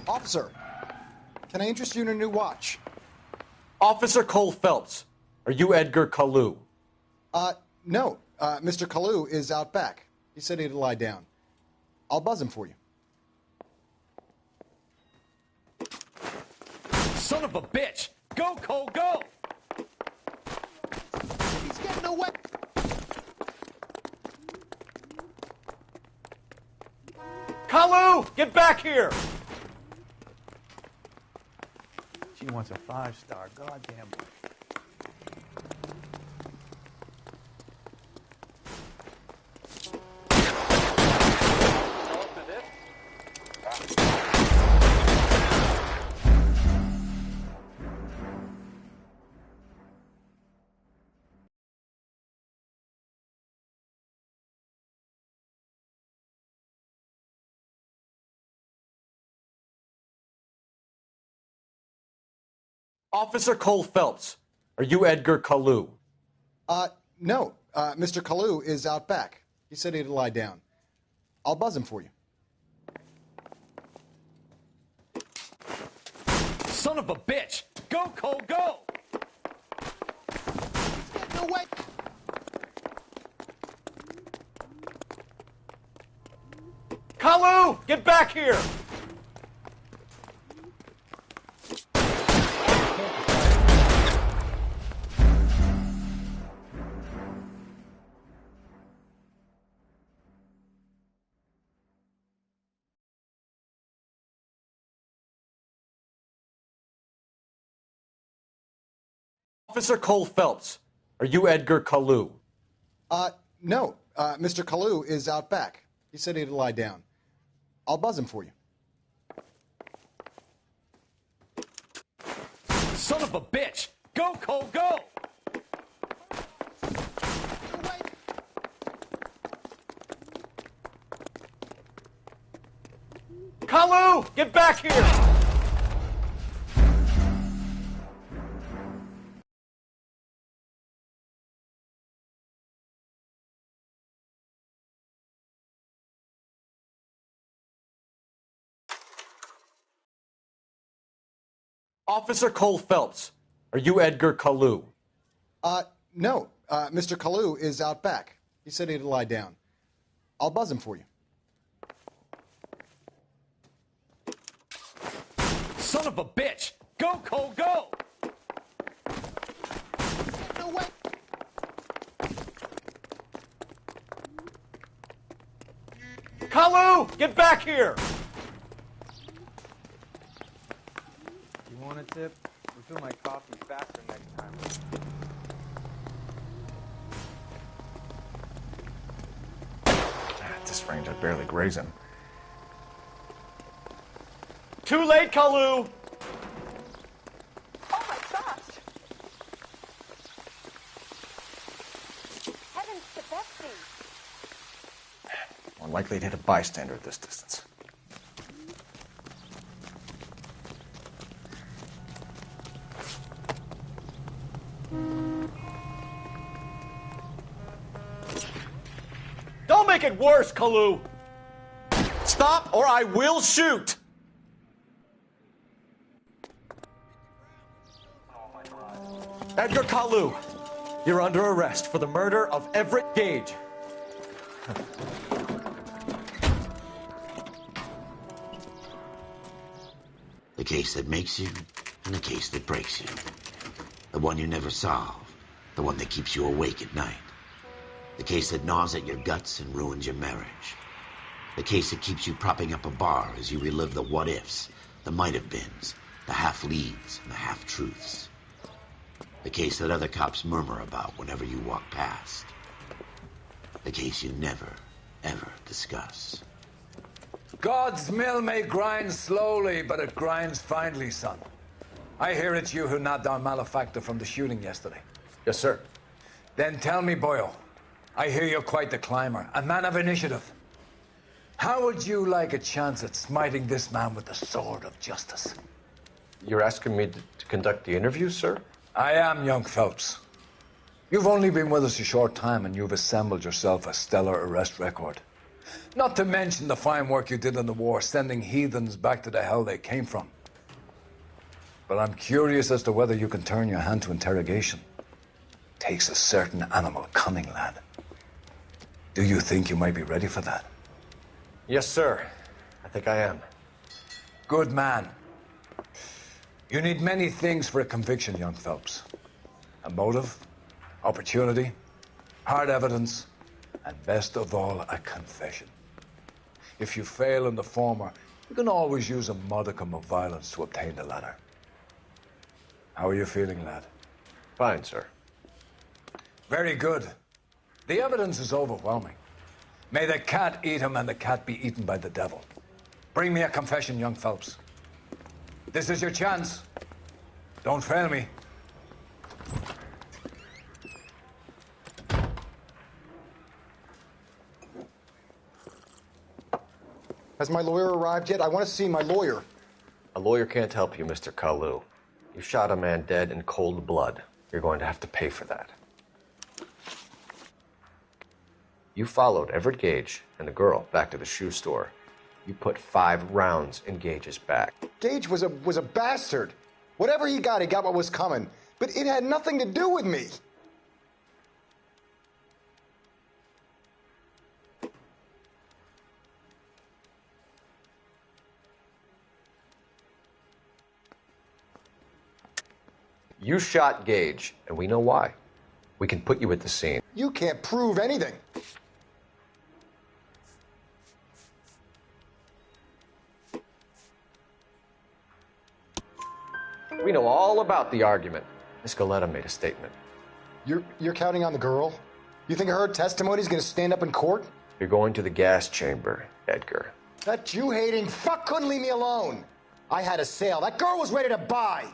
Officer, can I interest you in a new watch? Officer Cole Phelps, are you Edgar Kalu? No. Mr. Kalu is out back. He said he'd lie down. I'll buzz him for you. Son of a bitch! Go, Cole, go! He's getting away! Kalu, get back here! She wants a 5-star, goddamn. Officer Cole Phelps, are you Edgar Kalu? No. Mr. Kalu is out back. He said he'd lie down. I'll buzz him for you. Son of a bitch! Go, Cole, go! He's getting away! Kalu, get back here! Officer Cole Phelps, are you Edgar Kalu? No. Mr. Kalu is out back. He said he'd lie down. I'll buzz him for you. Son of a bitch! Go, Cole, go! Kalu, get back here! Officer Cole Phelps, are you Edgar Kalu? No. Mr. Kalu is out back. He said he'd lie down. I'll buzz him for you. Son of a bitch! Go, Cole, go! No way! Kalu, get back here! You want a tip? Refill my coffee faster next time. this range, I'd barely graze him. Too late, Kalu! Oh my gosh! Heavens to Betsy! More likely to hit a bystander at this distance. Don't make it worse, Kalu! Stop or I will shoot! Edgar Kalu, you're under arrest for the murder of Everett Gage. The case that makes you, and the case that breaks you. The one you never solve, the one that keeps you awake at night. The case that gnaws at your guts and ruins your marriage. The case that keeps you propping up a bar as you relive the what-ifs, the might-have-beens, the half-leads, and the half-truths. The case that other cops murmur about whenever you walk past. The case you never, ever discuss. God's mill may grind slowly, but it grinds finely, son. I hear it's you who nabbed our malefactor from the shooting yesterday. Yes, sir. Then tell me, Boyle, I hear you're quite the climber, a man of initiative. How would you like a chance at smiting this man with the sword of justice? You're asking me to conduct the interview, sir? I am, young Phelps. You've only been with us a short time and you've assembled yourself a stellar arrest record. Not to mention the fine work you did in the war, sending heathens back to the hell they came from. But I'm curious as to whether you can turn your hand to interrogation. Takes a certain animal cunning, lad. Do you think you might be ready for that? Yes, sir. I think I am. Good man. You need many things for a conviction, young Phelps. A motive, opportunity, hard evidence, and best of all, a confession. If you fail in the former, you can always use a modicum of violence to obtain the latter. How are you feeling, lad? Fine, sir. Very good. The evidence is overwhelming. May the cat eat him and the cat be eaten by the devil. Bring me a confession, young Phelps. This is your chance. Don't fail me. Has my lawyer arrived yet? I want to see my lawyer. A lawyer can't help you, Mr. Kalu. You shot a man dead in cold blood. You're going to have to pay for that. You followed Everett Gage and the girl back to the shoe store. You put 5 rounds in Gage's back. Gage was a bastard. Whatever he got what was coming. But it had nothing to do with me. You shot Gage, and we know why. We can put you at the scene. You can't prove anything. We know all about the argument. Miss Goleta made a statement. You're counting on the girl? You think her testimony is going to stand up in court? You're going to the gas chamber, Edgar. That Jew-hating fuck couldn't leave me alone. I had a sale. That girl was ready to buy.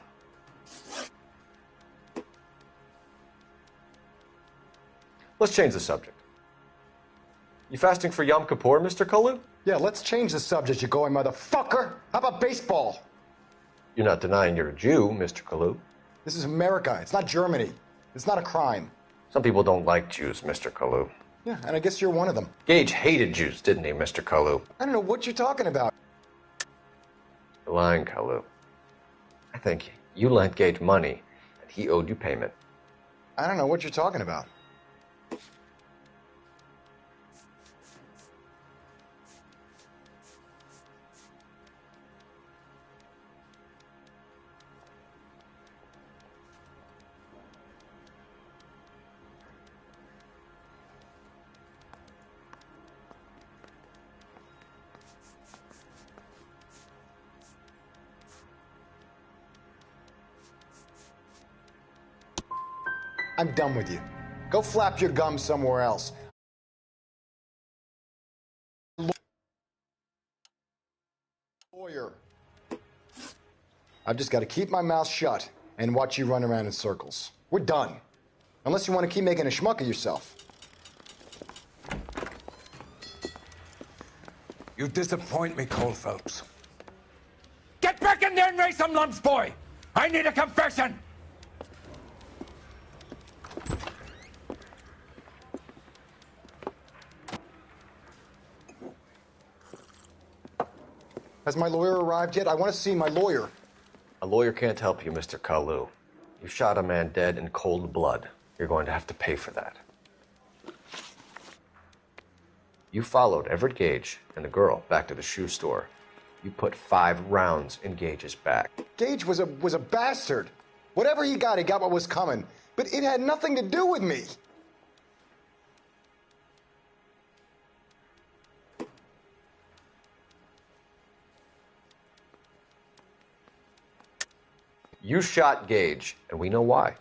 Let's change the subject. You fasting for Yom Kippur, Mr. Kalu? Yeah, let's change the subject, you going motherfucker. How about baseball? You're not denying you're a Jew, Mr. Kalu. This is America. It's not Germany. It's not a crime. Some people don't like Jews, Mr. Kalu. Yeah, and I guess you're one of them. Gage hated Jews, didn't he, Mr. Kalu? I don't know what you're talking about. You're lying, Kalu. I think you lent Gage money, and he owed you payment. I don't know what you're talking about. I'm done with you. Go flap your gums somewhere else. Lawyer. I've just got to keep my mouth shut and watch you run around in circles. We're done. Unless you want to keep making a schmuck of yourself. You disappoint me, Cole Phelps. Get back in there and raise some lumps, boy! I need a confession! Has my lawyer arrived yet? I want to see my lawyer. A lawyer can't help you, Mr. Kalu. You shot a man dead in cold blood. You're going to have to pay for that. You followed Everett Gage and the girl back to the shoe store. You put 5 rounds in Gage's back. Gage was a bastard. Whatever he got what was coming. But it had nothing to do with me. You shot Gage, and we know why.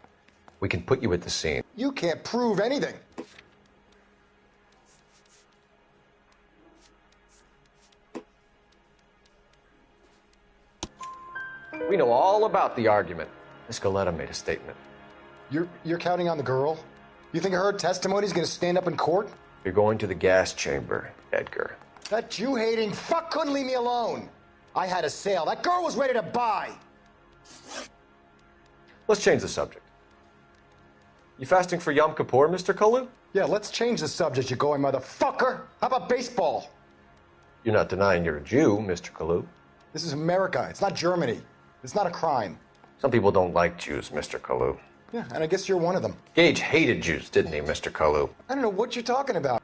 We can put you at the scene. You can't prove anything. We know all about the argument. Miss Galetta made a statement. You're counting on the girl? You think her testimony is going to stand up in court? You're going to the gas chamber, Edgar. That Jew-hating fuck couldn't leave me alone. I had a sale. That girl was ready to buy. Let's change the subject. You fasting for Yom Kippur, Mr. Kalu? Yeah, let's change the subject, you going motherfucker. How about baseball? You're not denying you're a Jew, Mr. Kalu. This is America. It's not Germany. It's not a crime. Some people don't like Jews, Mr. Kalu. Yeah, and I guess you're one of them. Gage hated Jews, didn't he, Mr. Kalu? I don't know what you're talking about.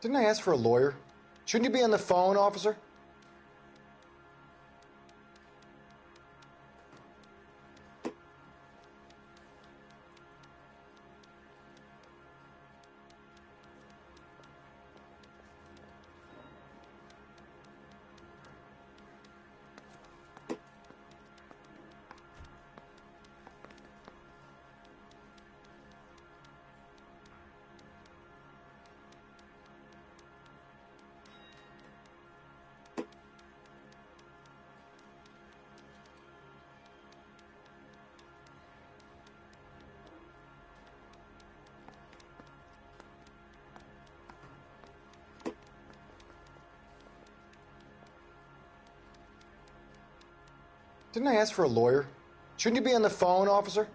Didn't I ask for a lawyer? Shouldn't you be on the phone, officer? Didn't I ask for a lawyer? Shouldn't you be on the phone, officer?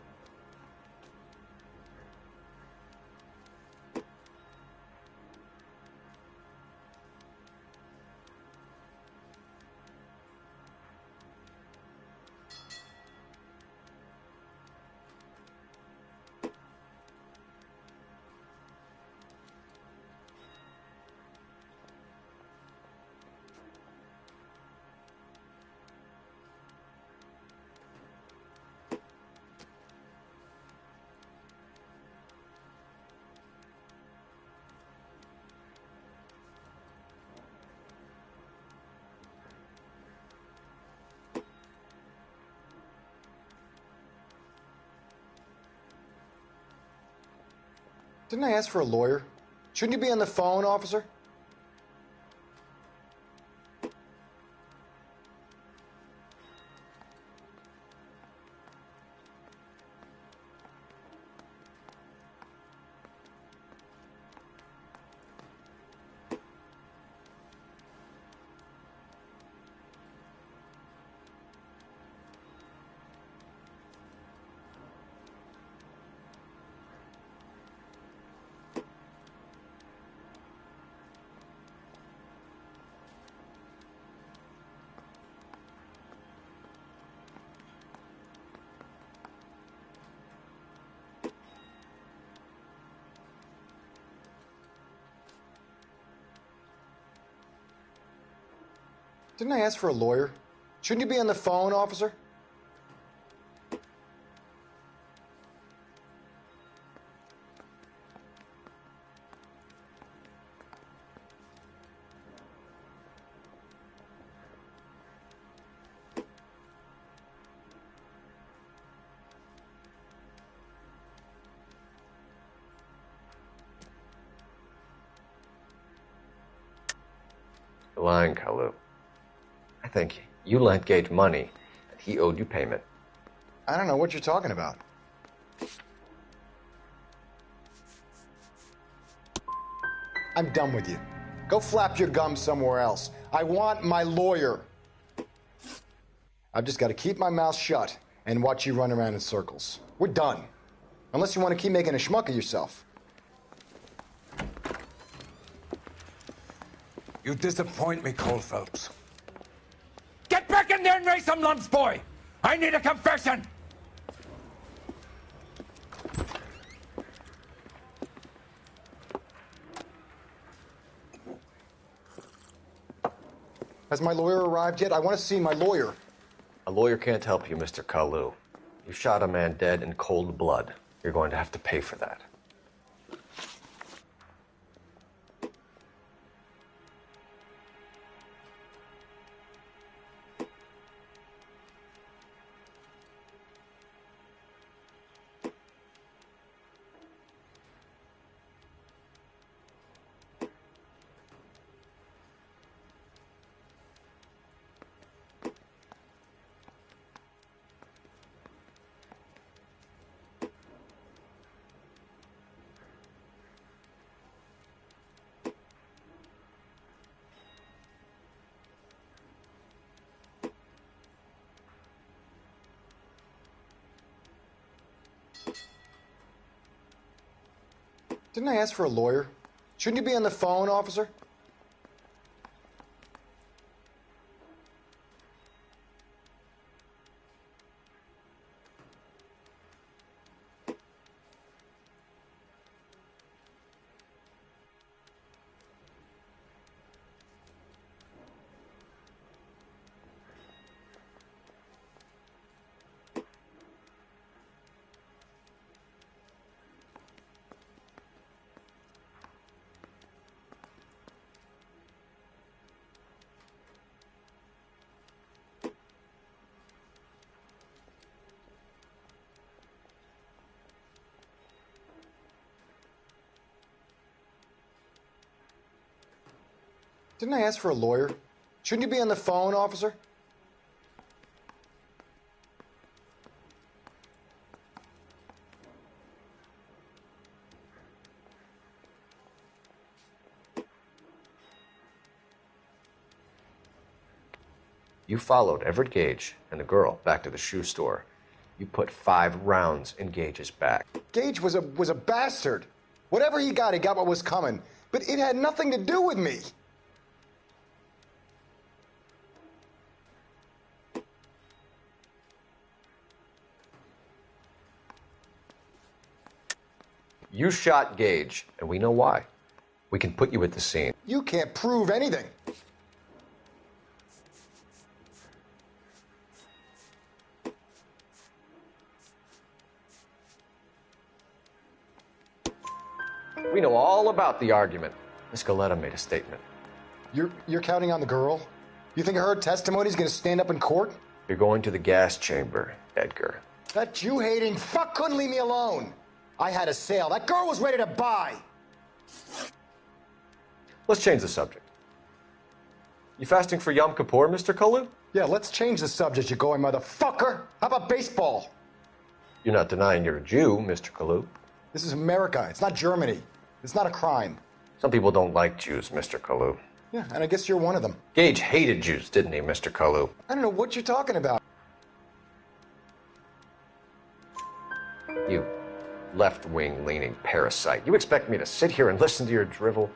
Didn't I ask for a lawyer? Shouldn't you be on the phone, officer? Didn't I ask for a lawyer? Shouldn't you be on the phone, officer? You're lying, Kalu. I think you lent Gage money, and he owed you payment. I don't know what you're talking about. I'm done with you. Go flap your gums somewhere else. I want my lawyer. I've just got to keep my mouth shut and watch you run around in circles. We're done. Unless you want to keep making a schmuck of yourself. You disappoint me, Cole Phelps. Get back in there and raise some lumps, boy! I need a confession! Has my lawyer arrived yet? I want to see my lawyer. A lawyer can't help you, Mr. Kalu. You shot a man dead in cold blood. You're going to have to pay for that. Didn't I ask for a lawyer? Shouldn't you be on the phone, officer? Didn't I ask for a lawyer? Shouldn't you be on the phone, officer? You followed Everett Gage and the girl back to the shoe store. You put 5 rounds in Gage's back. Gage was a bastard. Whatever he got what was coming. But it had nothing to do with me. You shot Gage, and we know why. We can put you at the scene. You can't prove anything. We know all about the argument. Miss Galetta made a statement. You're counting on the girl? You think her testimony is going to stand up in court? You're going to the gas chamber, Edgar. That Jew-hating fuck couldn't leave me alone. I had a sale. That girl was ready to buy. Let's change the subject. You fasting for Yom Kippur, Mr. Kalu? Yeah, let's change the subject, you going motherfucker. How about baseball? You're not denying you're a Jew, Mr. Kalu. This is America. It's not Germany. It's not a crime. Some people don't like Jews, Mr. Kalu. Yeah, and I guess you're one of them. Gage hated Jews, didn't he, Mr. Kalu? I don't know what you're talking about. You left-wing leaning parasite. You expect me to sit here and listen to your drivel?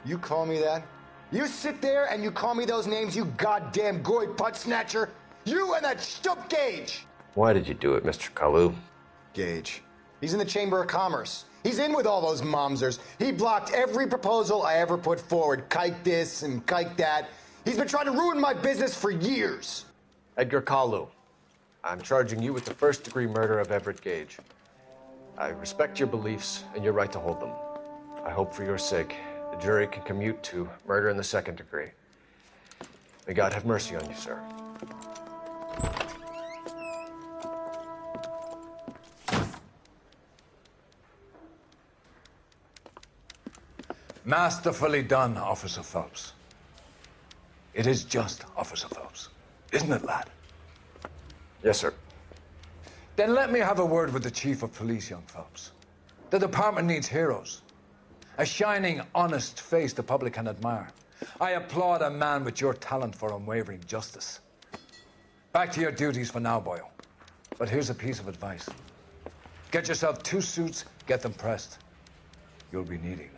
You call me that? You sit there and you call me those names, you goddamn goy butt snatcher? You and that stup Gage! Why did you do it, Mr. Kalu? Gage. He's in the Chamber of Commerce. He's in with all those momsers. He blocked every proposal I ever put forward. Kike this and kike that. He's been trying to ruin my business for years. Edgar Kalu, I'm charging you with the first-degree murder of Everett Gage. I respect your beliefs and your right to hold them. I hope for your sake the jury can commute to murder in the second degree. May God have mercy on you, sir. Masterfully done, Officer Phelps. It is just, Officer Phelps. Isn't it, lad? Yes, sir. Then let me have a word with the Chief of Police, young Phelps. The department needs heroes. A shining, honest face the public can admire. I applaud a man with your talent for unwavering justice. Back to your duties for now, boyo. But here's a piece of advice. Get yourself 2 suits, get them pressed. You'll be needing them.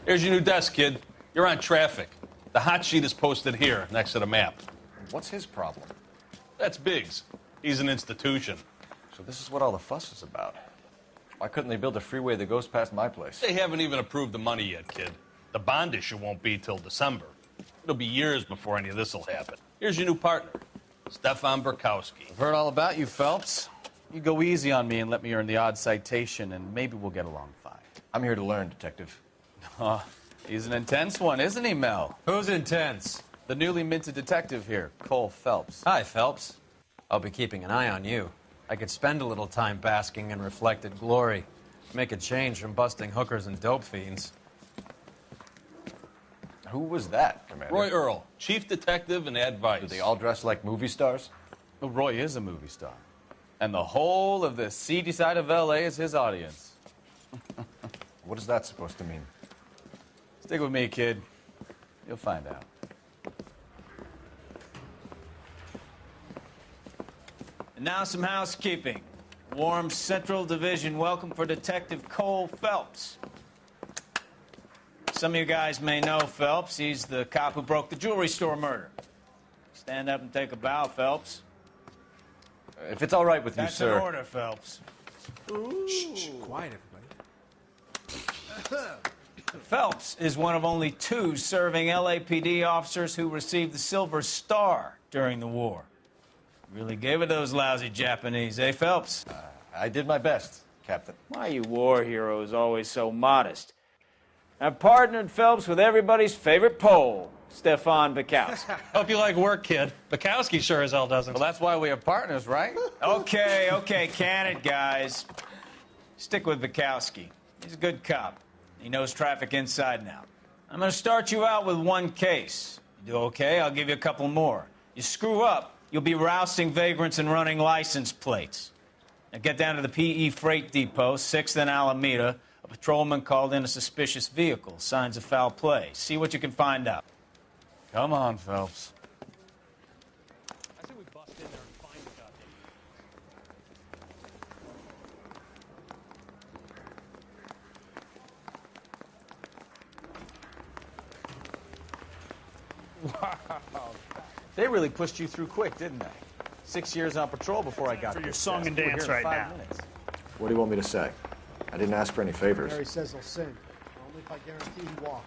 Here's your new desk, kid. You're on traffic. The hot sheet is posted here, next to the map. What's his problem? That's Biggs. He's an institution. So this is what all the fuss is about. Why couldn't they build a freeway that goes past my place? They haven't even approved the money yet, kid. The bond issue won't be till December. It'll be years before any of this will happen. Here's your new partner, Stefan Burkowski. I've heard all about you, Phelps. You go easy on me and let me earn the odd citation, and maybe we'll get along fine. I'm here to learn, Detective. Oh, he's an intense one, isn't he, Mel? Who's intense? The newly minted detective here, Cole Phelps. Hi, Phelps. I'll be keeping an eye on you. I could spend a little time basking in reflected glory. Make a change from busting hookers and dope fiends. Who was that, Commander? Roy Earl, chief detective and advice. Do they all dress like movie stars? Well, Roy is a movie star. And the whole of the seedy side of L.A. is his audience. What is that supposed to mean? Stick with me, kid. You'll find out. And now some housekeeping. Warm Central Division welcome for Detective Cole Phelps. Some of you guys may know Phelps. He's the cop who broke the jewelry store murder. Stand up and take a bow, Phelps. If it's all right with you, That's sir. That's an order, Phelps. Shh, quiet, everybody. Phelps is one of only 2 serving LAPD officers who received the Silver Star during the war. Really gave it those lousy Japanese, eh, Phelps? I did my best, Captain. Why are you war heroes always so modest? I've partnered Phelps with everybody's favorite Pole, Stefan Burkowski. Hope you like work, kid. Bukowski sure as hell doesn't. Well, that's why we have partners, right? Okay, can it, guys. Stick with Bukowski. He's a good cop. He knows traffic inside and out. I'm going to start you out with 1 case. You do okay, I'll give you a couple more. You screw up, you'll be rousting vagrants and running license plates. Now get down to the PE Freight Depot, 6th and Alameda. A patrolman called in a suspicious vehicle. Signs of foul play. See what you can find out. Come on, Phelps. I say we bust in there and find the Wow. They really pushed you through quick, didn't they? 6 years on patrol before I got for this your song and desk. We're dance here in right 5 now. minutes. What do you want me to say? I didn't ask for any favors. Mary says he'll sing. Only if I guarantee he walks.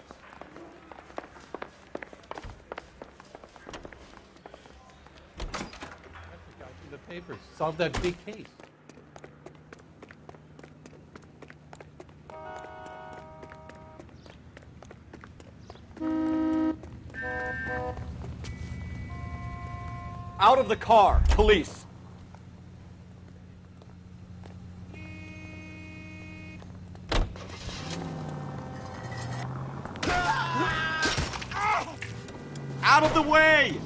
papers. Solve that big case. Out of the car, police. Out of the way!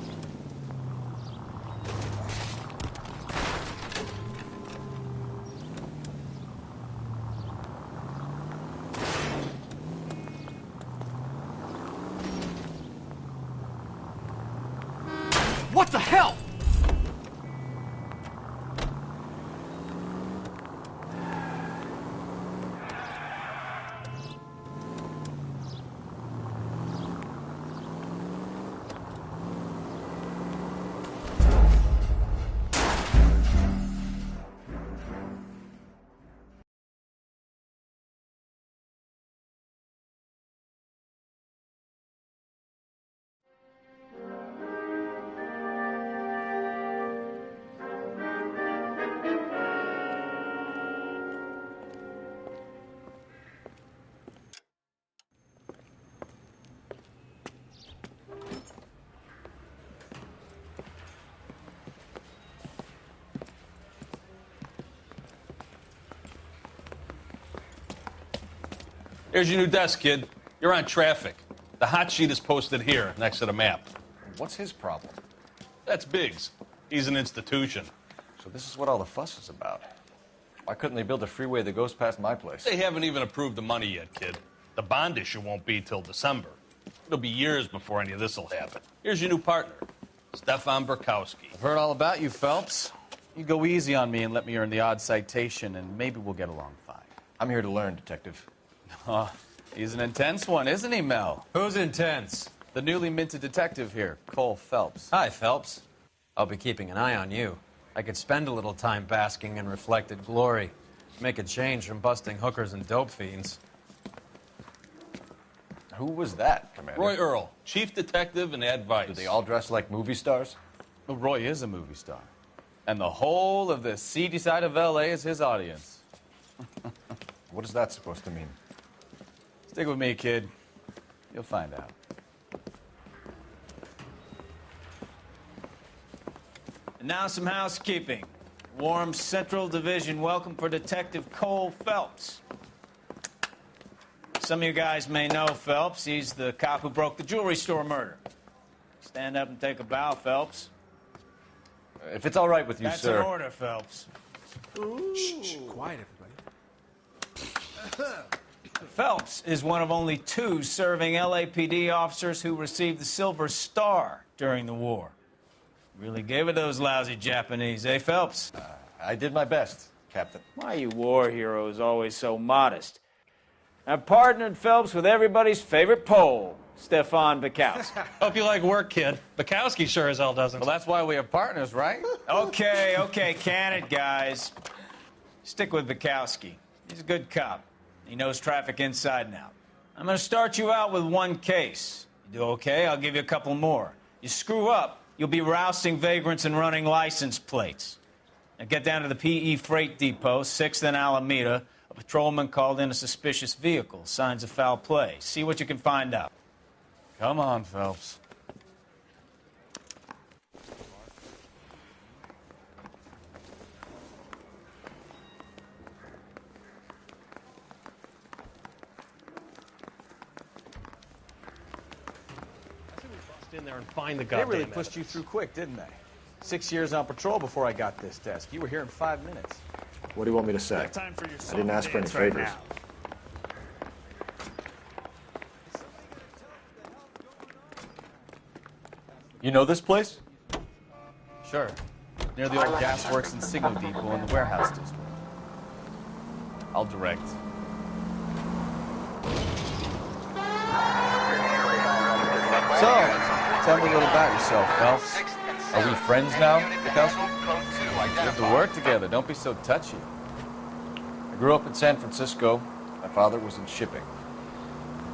What the hell? Here's your new desk, kid. You're on traffic. The hot sheet is posted here, next to the map. What's his problem? That's Biggs. He's an institution. So this is what all the fuss is about. Why couldn't they build a freeway that goes past my place? They haven't even approved the money yet, kid. The bond issue won't be till December. It'll be years before any of this will happen. Here's your new partner, Stefan Burkowski. I've heard all about you, Phelps. You go easy on me and let me earn the odd citation, and maybe we'll get along fine. I'm here to learn, Detective. Oh, he's an intense one, isn't he, Mel? Who's intense? The newly minted detective here, Cole Phelps. Hi, Phelps. I'll be keeping an eye on you. I could spend a little time basking in reflected glory. Make a change from busting hookers and dope fiends. Who was that, Commander? Roy Earl, chief detective and advice. Do they all dress like movie stars? Well, Roy is a movie star. And the whole of the seedy side of L.A. is his audience. What is that supposed to mean? Stick with me, kid. You'll find out. And now some housekeeping. Warm Central Division welcome for Detective Cole Phelps. Some of you guys may know Phelps. He's the cop who broke the jewelry store murder. Stand up and take a bow, Phelps. If it's all right with you, That's sir. That's an order, Phelps. Shh, quiet, everybody. Phelps is one of only 2 serving LAPD officers who received the Silver Star during the war. Really gave it those lousy Japanese, eh, Phelps? I did my best, Captain. Why are you war heroes always so modest? I've partnered Phelps with everybody's favorite Pole, Stefan Burkowski. Hope you like work, kid. Bukowski sure as hell doesn't. Well, that's why we have partners, right? Okay, can it, guys. Stick with Bukowski. He's a good cop. He knows traffic inside and out. I'm going to start you out with 1 case. You do okay, I'll give you a couple more. You screw up, you'll be rousting vagrants and running license plates. Now get down to the PE Freight Depot, 6th and Alameda. A patrolman called in a suspicious vehicle. Signs of foul play. See what you can find out. Come on, Phelps. In there and find the They goddamn really evidence. pushed you through quick, didn't they? 6 years on patrol before I got this desk. You were here in 5 minutes. What do you want me to say? Time for your I didn't ask for any song dance favors. right You know this place? Sure. Near the old gas works and signal depot in the warehouse district. I'll direct. So, tell me a little about yourself, Phelps. Are we friends now, Bukowski? We have to work together. Don't be so touchy. I grew up in San Francisco. My father was in shipping.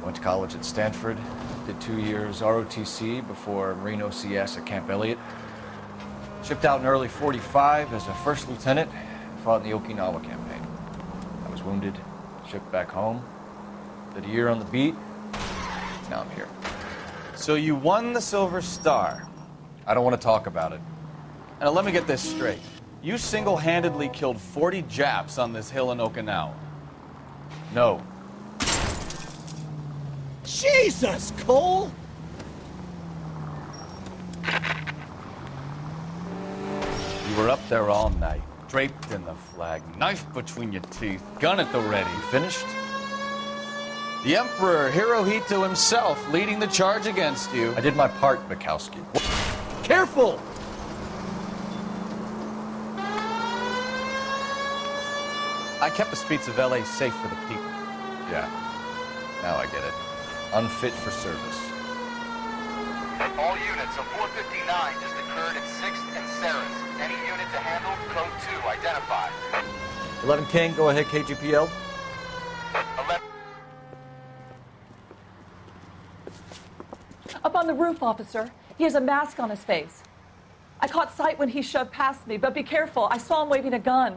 Went to college at Stanford. Did 2 years ROTC before Marine OCS at Camp Elliott. Shipped out in early 45 as a first lieutenant, fought in the Okinawa campaign. I was wounded, shipped back home, did a year on the beat, now I'm here. So you won the Silver Star. I don't want to talk about it. Now let me get this straight. You single-handedly killed 40 Japs on this hill in Okinawa. No. Jesus, Cole! You were up there all night, draped in the flag, knife between your teeth, gun at the ready. Finished? The Emperor Hirohito himself leading the charge against you. I did my part, Bukowski. Careful! I kept the streets of LA safe for the people. Yeah, now I get it. Unfit for service. All units of 459 just occurred at 6th and Sarah's. Any unit to handle, code 2, identify. 11 King, go ahead, KGPL. 11. Up on the roof, officer. He has a mask on his face. I caught sight when he shoved past me, but be careful. I saw him waving a gun.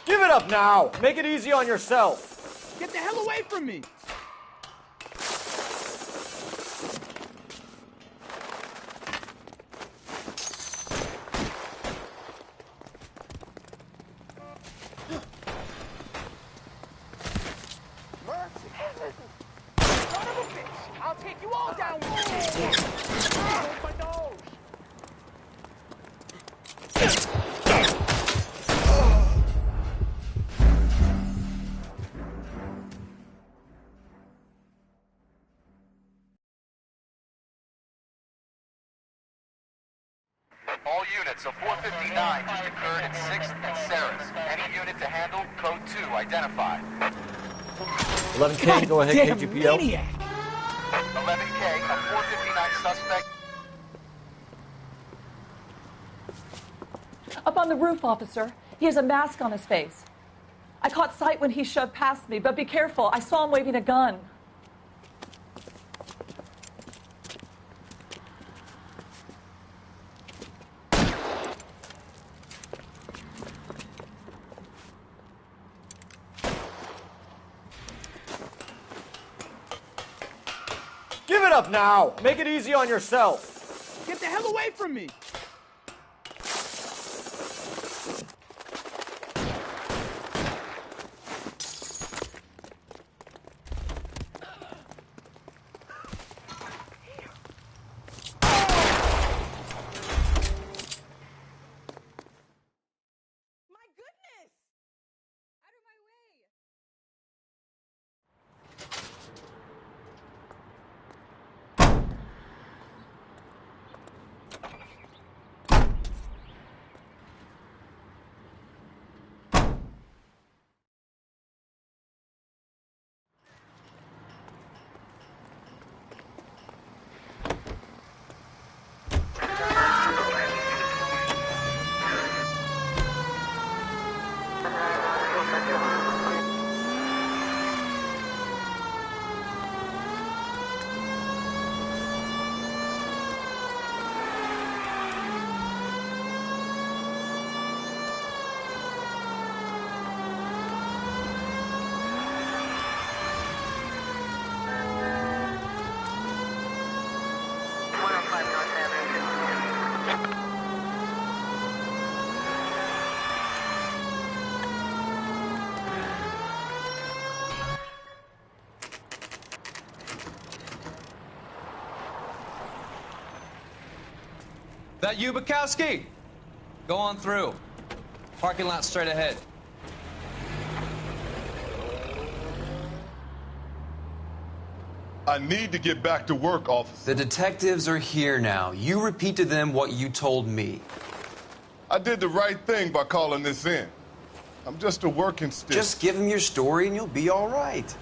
Give it up now! Make it easy on yourself! Get the hell away from me! I'll take you all down with me. My nose. All units of 459 just occurred at 6th and Sarah's. Any unit to handle, code 2, identify. 11 King, go ahead, KGPL. 11K, a 459 suspect. Up on the roof, officer. He has a mask on his face. I caught sight when he shoved past me, but be careful. I saw him waving a gun. Give it up now! Make it easy on yourself! Get the hell away from me! That you, Bukowski? Go on through. Parking lot straight ahead. I need to get back to work, officer. The detectives are here now. You repeat to them what you told me. I did the right thing by calling this in. I'm just a working stick. Just give them your story and you'll be all right.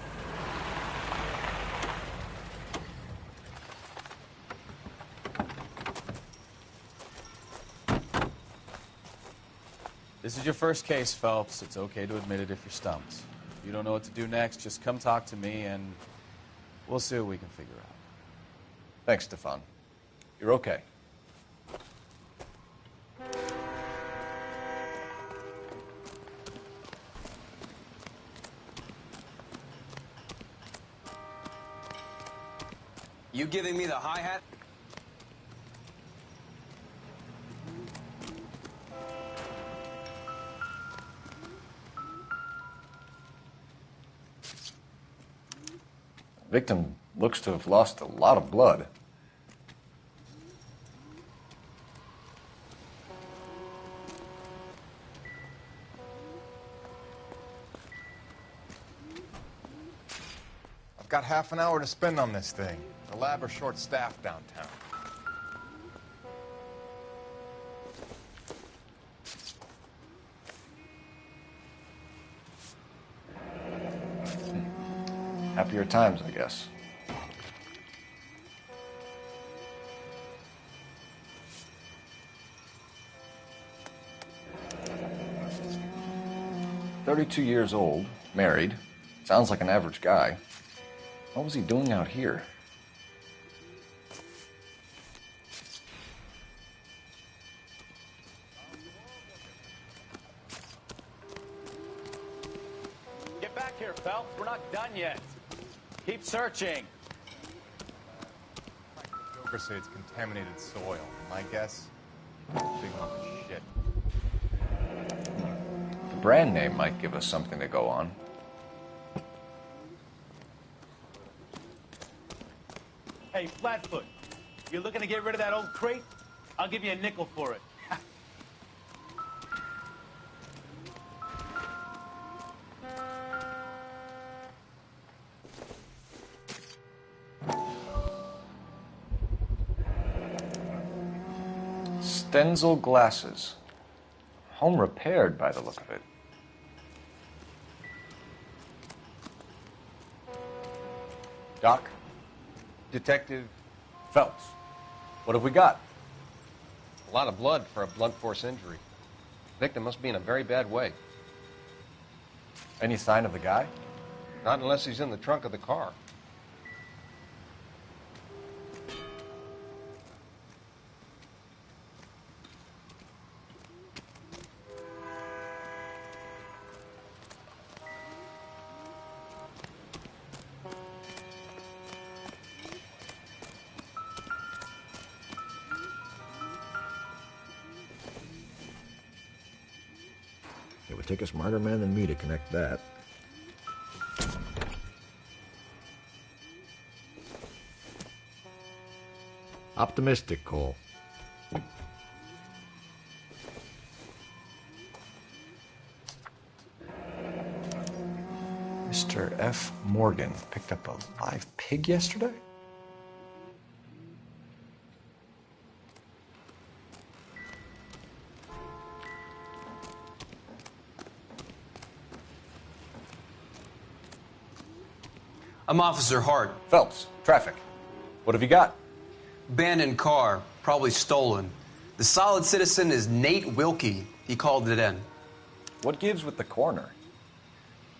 This is your first case, Phelps. It's okay to admit it if you're stumped. If you don't know what to do next, just come talk to me and we'll see what we can figure out. Thanks, Stefan. You're okay. You giving me the hi-hat? Victim looks to have lost a lot of blood. I've got half an hour to spend on this thing. The lab are short-staffed downtown. Happier times, I guess. "32 years old, married. Sounds like an average guy. What was he doing out here?" Get back here, Phelps. We're not done yet. Keep searching. Joker say it's contaminated soil. My guess, big lump of shit. The brand name might give us something to go on. Hey, Flatfoot, you looking to get rid of that old crate? I'll give you a nickel for it. Stenzel glasses. Home repaired by the look of it. Doc? Detective Phelps. What have we got? a lot of blood for a blunt force injury. Victim must be in a very bad way. Any sign of the guy? Not unless he's in the trunk of the car. It would take a smarter man than me to connect that. Optimistic, Cole. Mr. F. Morgan picked up a live pig yesterday? I'm Officer Hart. Phelps, traffic. What have you got? Abandoned car, probably stolen. The solid citizen is Nate Wilkie. He called it in. What gives with the coroner?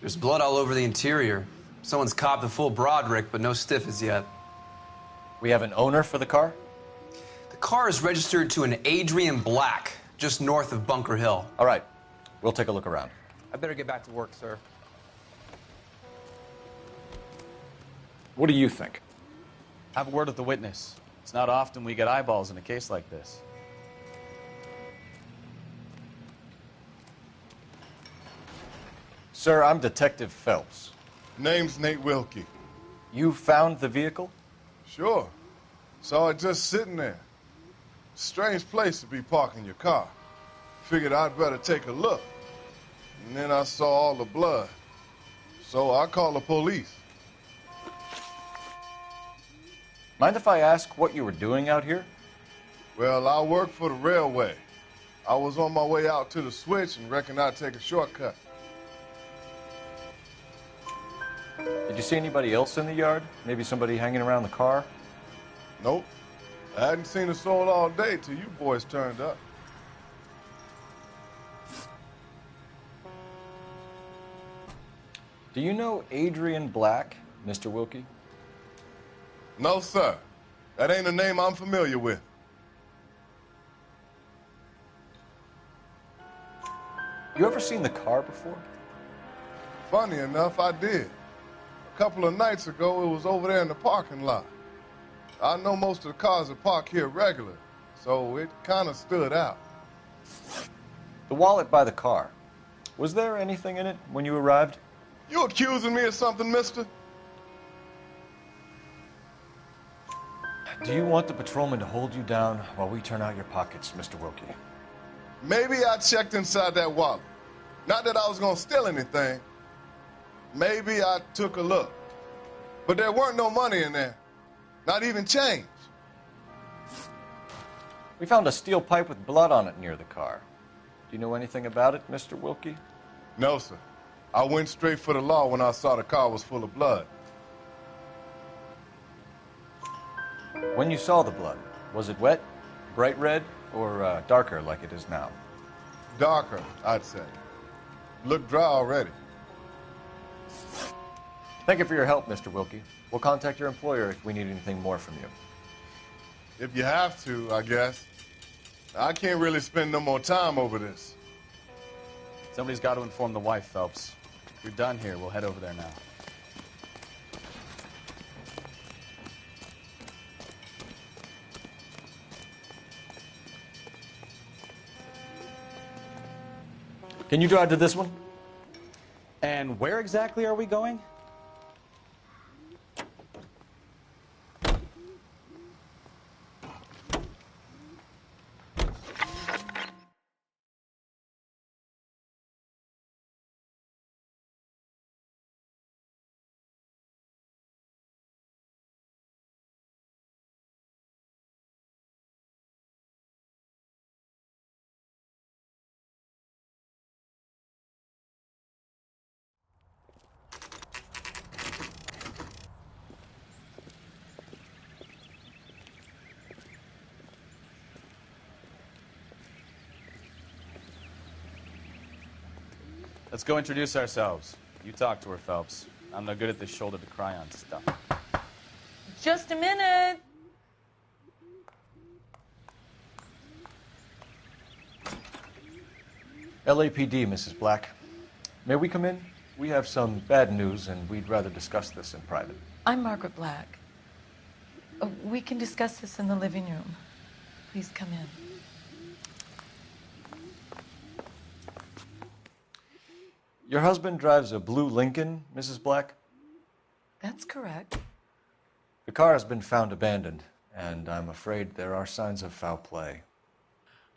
There's blood all over the interior. Someone's copped a full Broderick, but no stiff as yet. We have an owner for the car? The car is registered to an Adrian Black, just north of Bunker Hill. All right. We'll take a look around. I better get back to work, sir. What do you think? Have a word with the witness. It's not often we get eyeballs in a case like this. Sir, I'm Detective Phelps. Name's Nate Wilkie. You found the vehicle? Sure. Saw it just sitting there. Strange place to be parking your car. Figured I'd better take a look. And then I saw all the blood. So I called the police. Mind if I ask what you were doing out here? Well, I work for the railway. I was on my way out to the switch and reckoned I'd take a shortcut. Did you see anybody else in the yard? Maybe somebody hanging around the car? Nope. I hadn't seen a soul all day till you boys turned up. Do you know Adrian Black, Mr. Wilkie? No, sir. That ain't a name I'm familiar with. You ever seen the car before? Funny enough, I did. A couple of nights ago, it was over there in the parking lot. I know most of the cars are parked here regular, so it kind of stood out. The wallet by the car. Was there anything in it when you arrived? You accusing me of something, mister? Do you want the patrolman to hold you down while we turn out your pockets, Mr. Wilkie? Maybe I checked inside that wallet. Not that I was gonna steal anything. Maybe I took a look. But there weren't no money in there. Not even change. We found a steel pipe with blood on it near the car. Do you know anything about it, Mr. Wilkie? No, sir. I went straight for the law when I saw the car was full of blood. When you saw the blood, was it wet, bright red, or darker like it is now? Darker, I'd say. Looked dry already. Thank you for your help, Mr. Wilkie. We'll contact your employer if we need anything more from you. If you have to, I guess. I can't really spend no more time over this. Somebody's got to inform the wife, Phelps. If you're done here, we'll head over there now. Can you drive to this one? And where exactly are we going? Let's go introduce ourselves. You talk to her, Phelps. I'm no good at this shoulder to cry on stuff. Just a minute. LAPD, Mrs. Black. May we come in? We have some bad news, and we'd rather discuss this in private. I'm Margaret Black. We can discuss this in the living room. Please come in. Your husband drives a blue Lincoln, Mrs. Black? That's correct. The car has been found abandoned, and I'm afraid there are signs of foul play.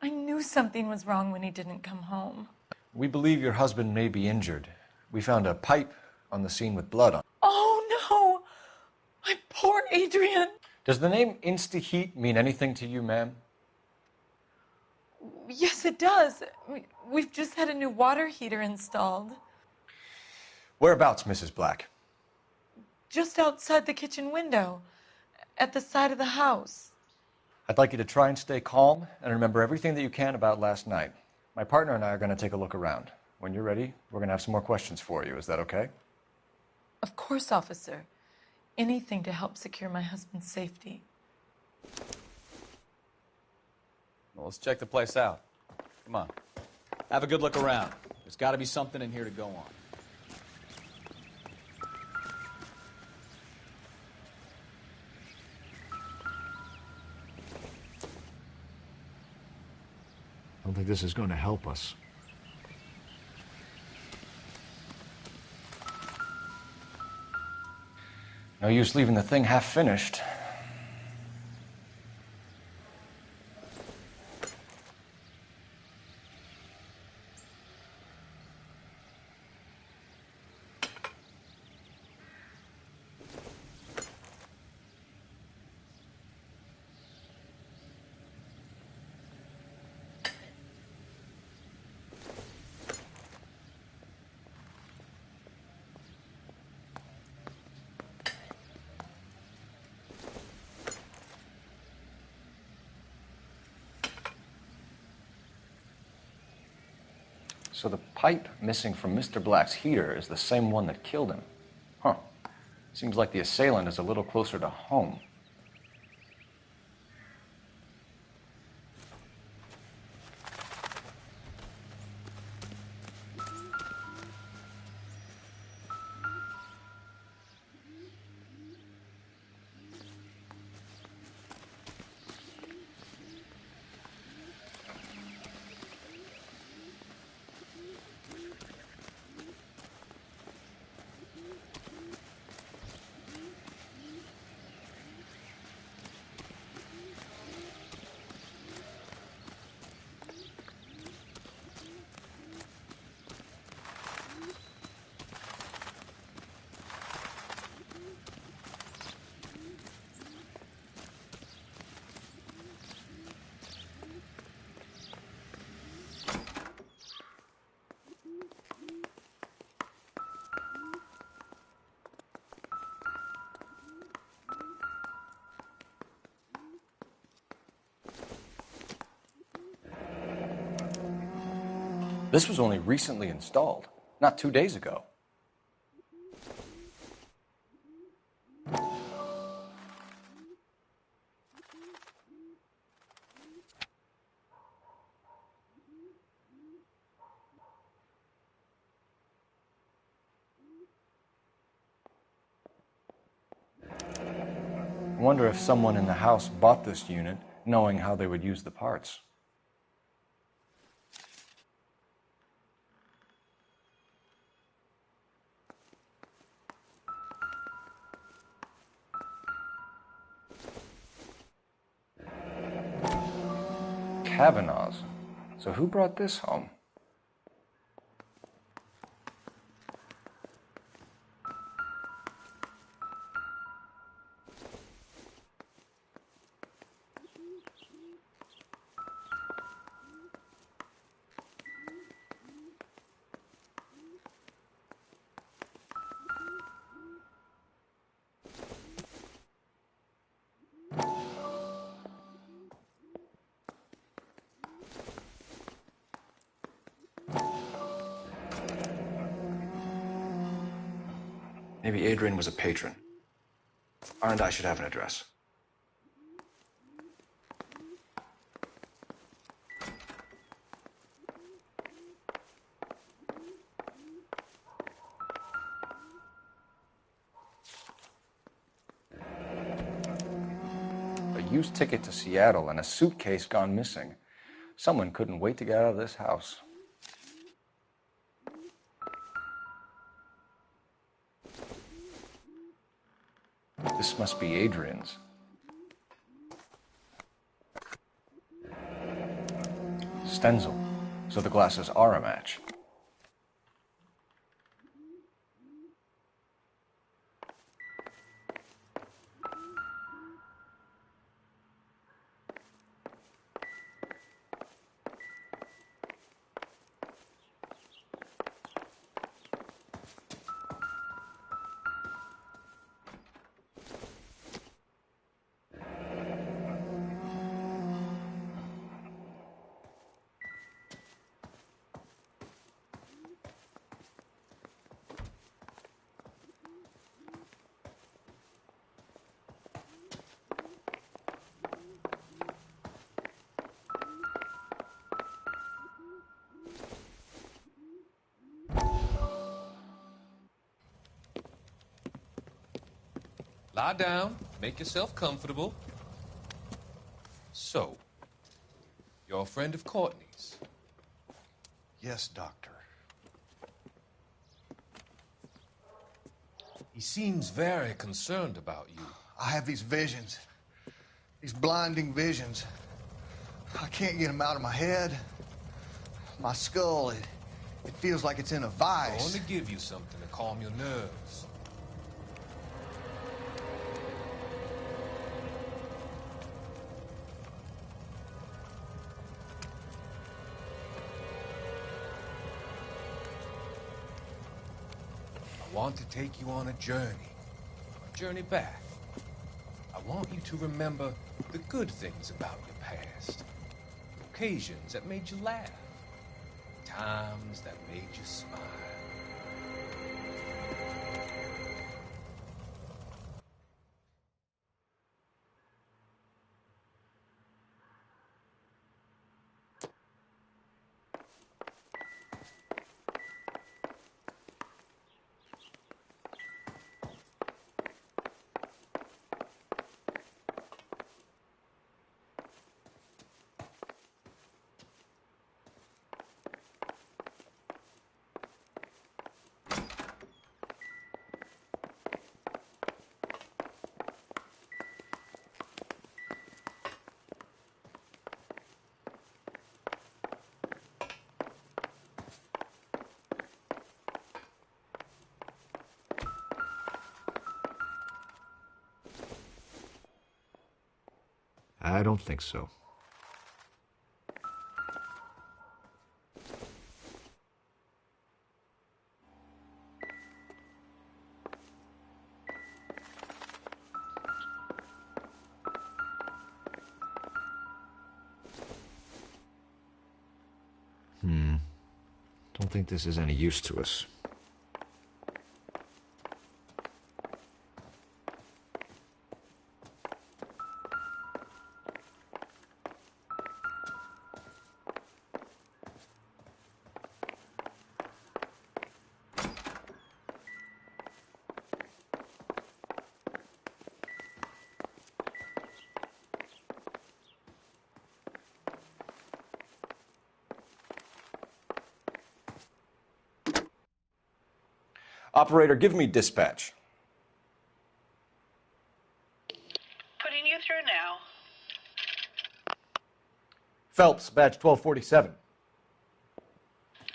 I knew something was wrong when he didn't come home. We believe your husband may be injured. We found a pipe on the scene with blood on it. Oh, no! My poor Adrian! Does the name Insta-Heat mean anything to you, ma'am? Yes, it does. We've just had a new water heater installed. Whereabouts, Mrs. Black? Just outside the kitchen window, at the side of the house. I'd like you to try and stay calm and remember everything that you can about last night. My partner and I are going to take a look around. When you're ready, we're going to have some more questions for you. Is that okay? Of course, officer. Anything to help secure my husband's safety. Well, let's check the place out. Come on. Have a good look around. There's got to be something in here to go on. I don't think this is going to help us. No use leaving the thing half finished. So the pipe missing from Mr. Black's heater is the same one that killed him. Huh. Seems like the assailant is a little closer to home. This was only recently installed, not 2 days ago. I wonder if someone in the house bought this unit knowing how they would use the parts. Kavanaugh's. So who brought this home? Maybe Adrian was a patron. R and I should have an address. A used ticket to Seattle and a suitcase gone missing. Someone couldn't wait to get out of this house. This must be Adrian's. Stenzel. So the glasses are a match. Lie down, make yourself comfortable. So, you're a friend of Courtney's? Yes, Doctor. He seems very concerned about you. I have these visions, these blinding visions. I can't get them out of my head. My skull, it feels like it's in a vice. I want to give you something to calm your nerves. I want to take you on a journey back. I want you to remember the good things about your past, occasions that made you laugh, Times that made you smile. I don't think so. Don't think this is any use to us. Operator, give me dispatch. Putting you through now. Phelps, badge 1247.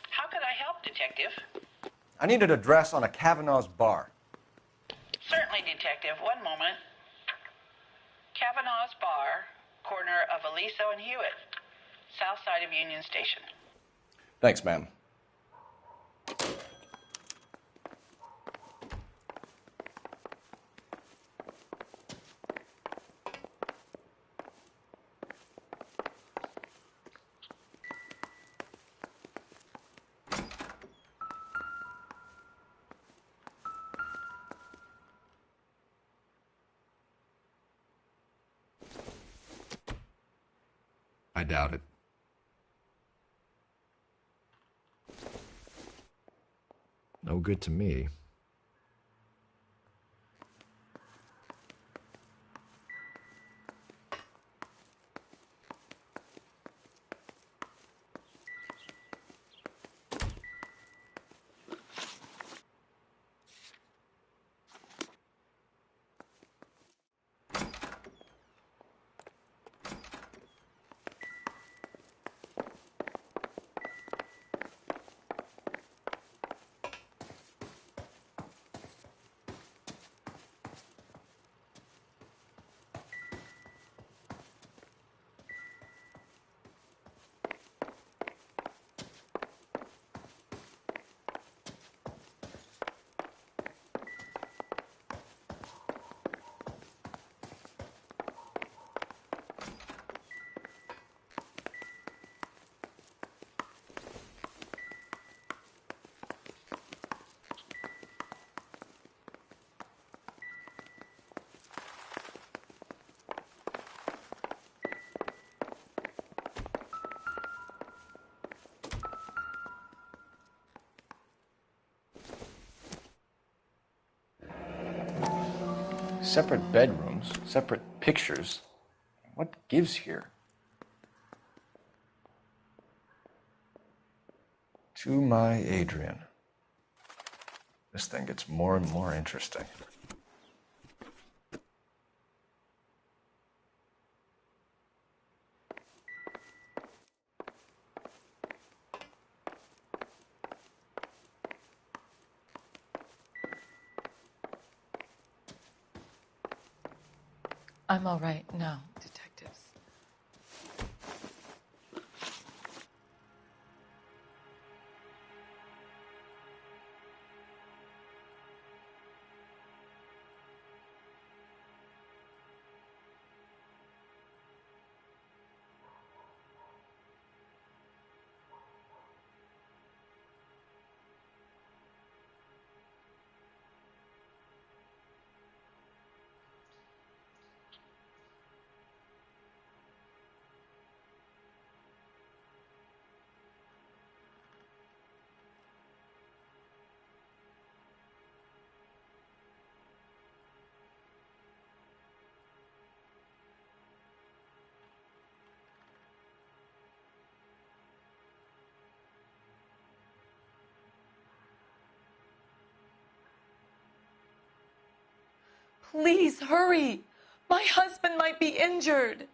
How could I help, Detective? I need an address on a Kavanaugh's bar. Certainly, Detective. One moment. Kavanaugh's Bar, corner of Aliso and Hewitt, south side of Union Station. Thanks, ma'am. I doubt it. No good to me. Separate bedrooms, separate pictures. What gives here? To my Adrian. This thing gets more and more interesting. I'm all right now, detectives. Please hurry. My husband might be injured.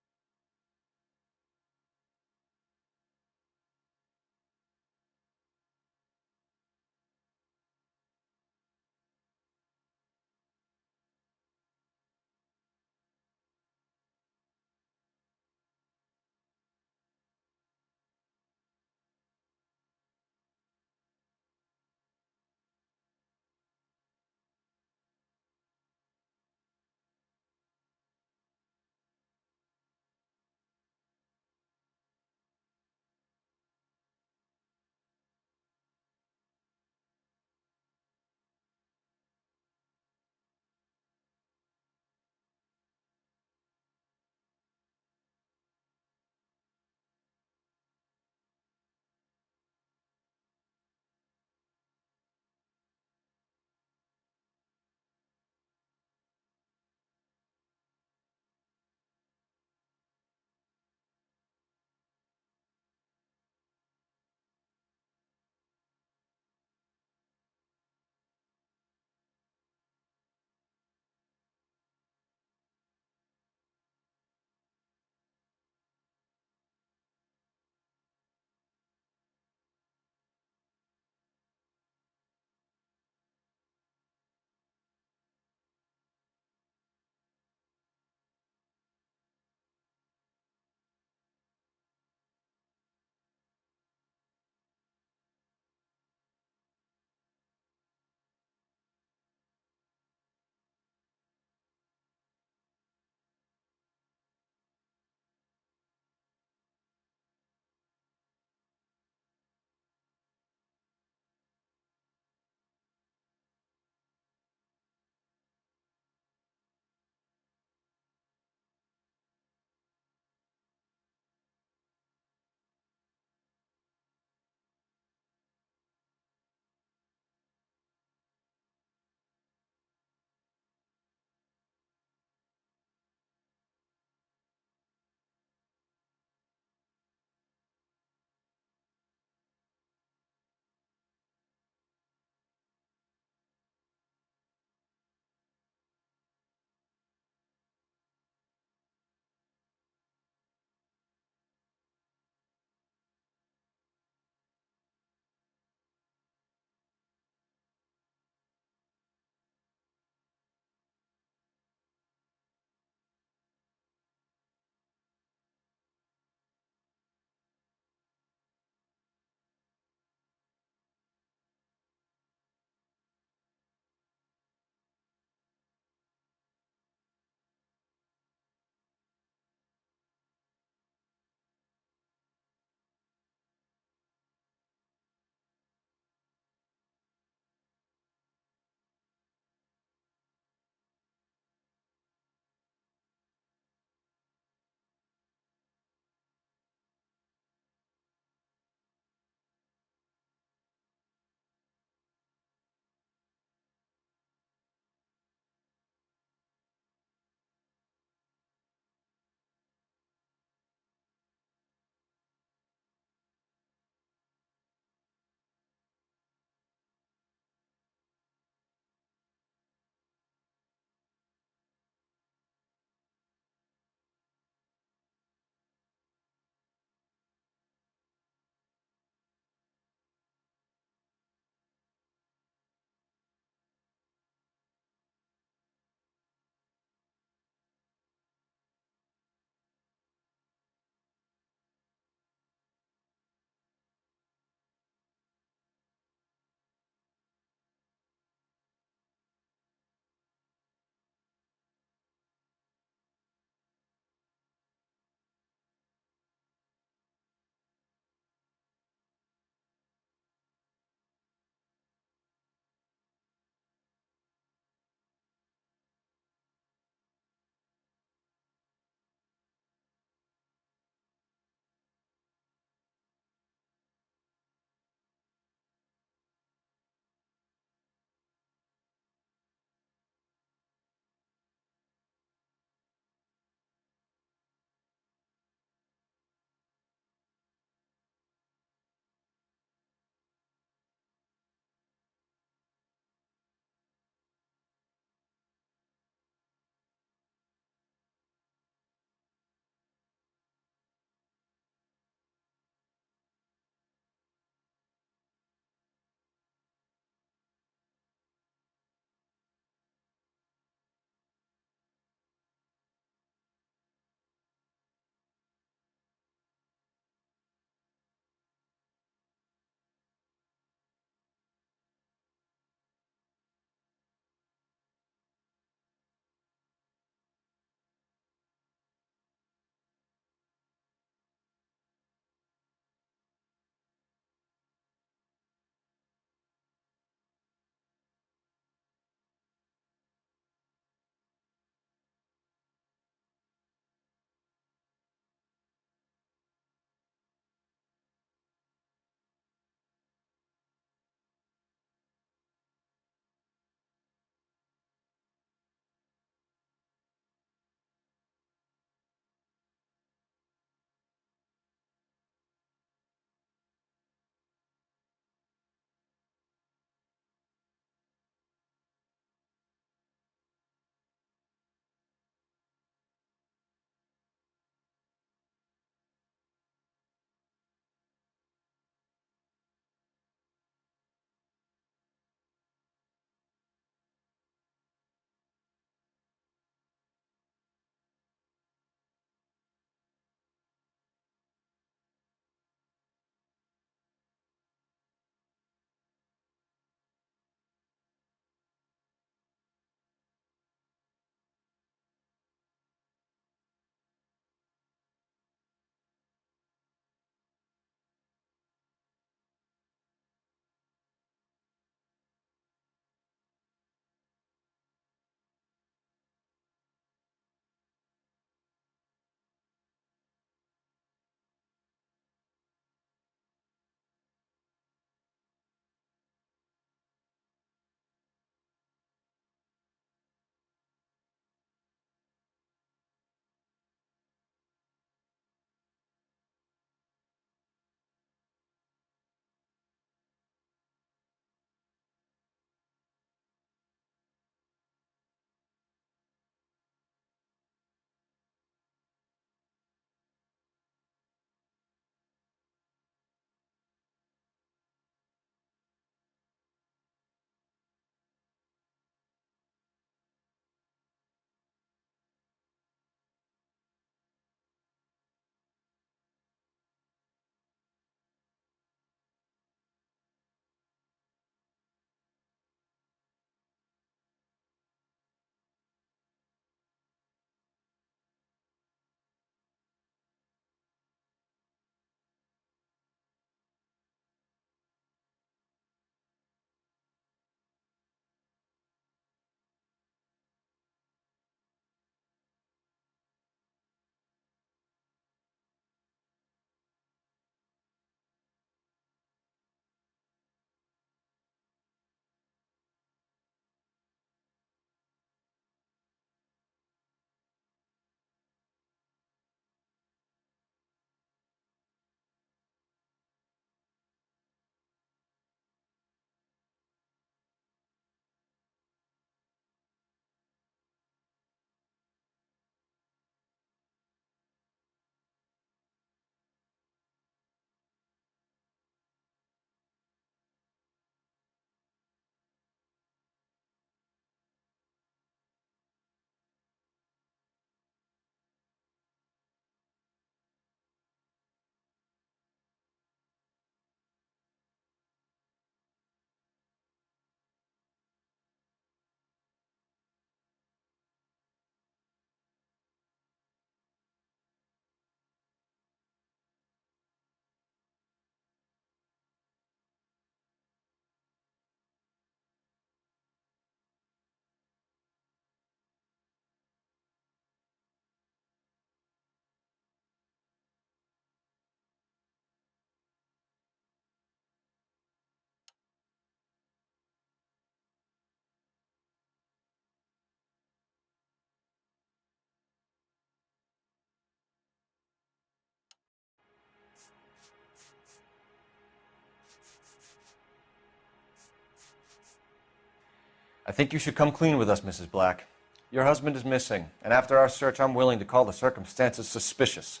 I think you should come clean with us, Mrs. Black. Your husband is missing, and after our search, I'm willing to call the circumstances suspicious.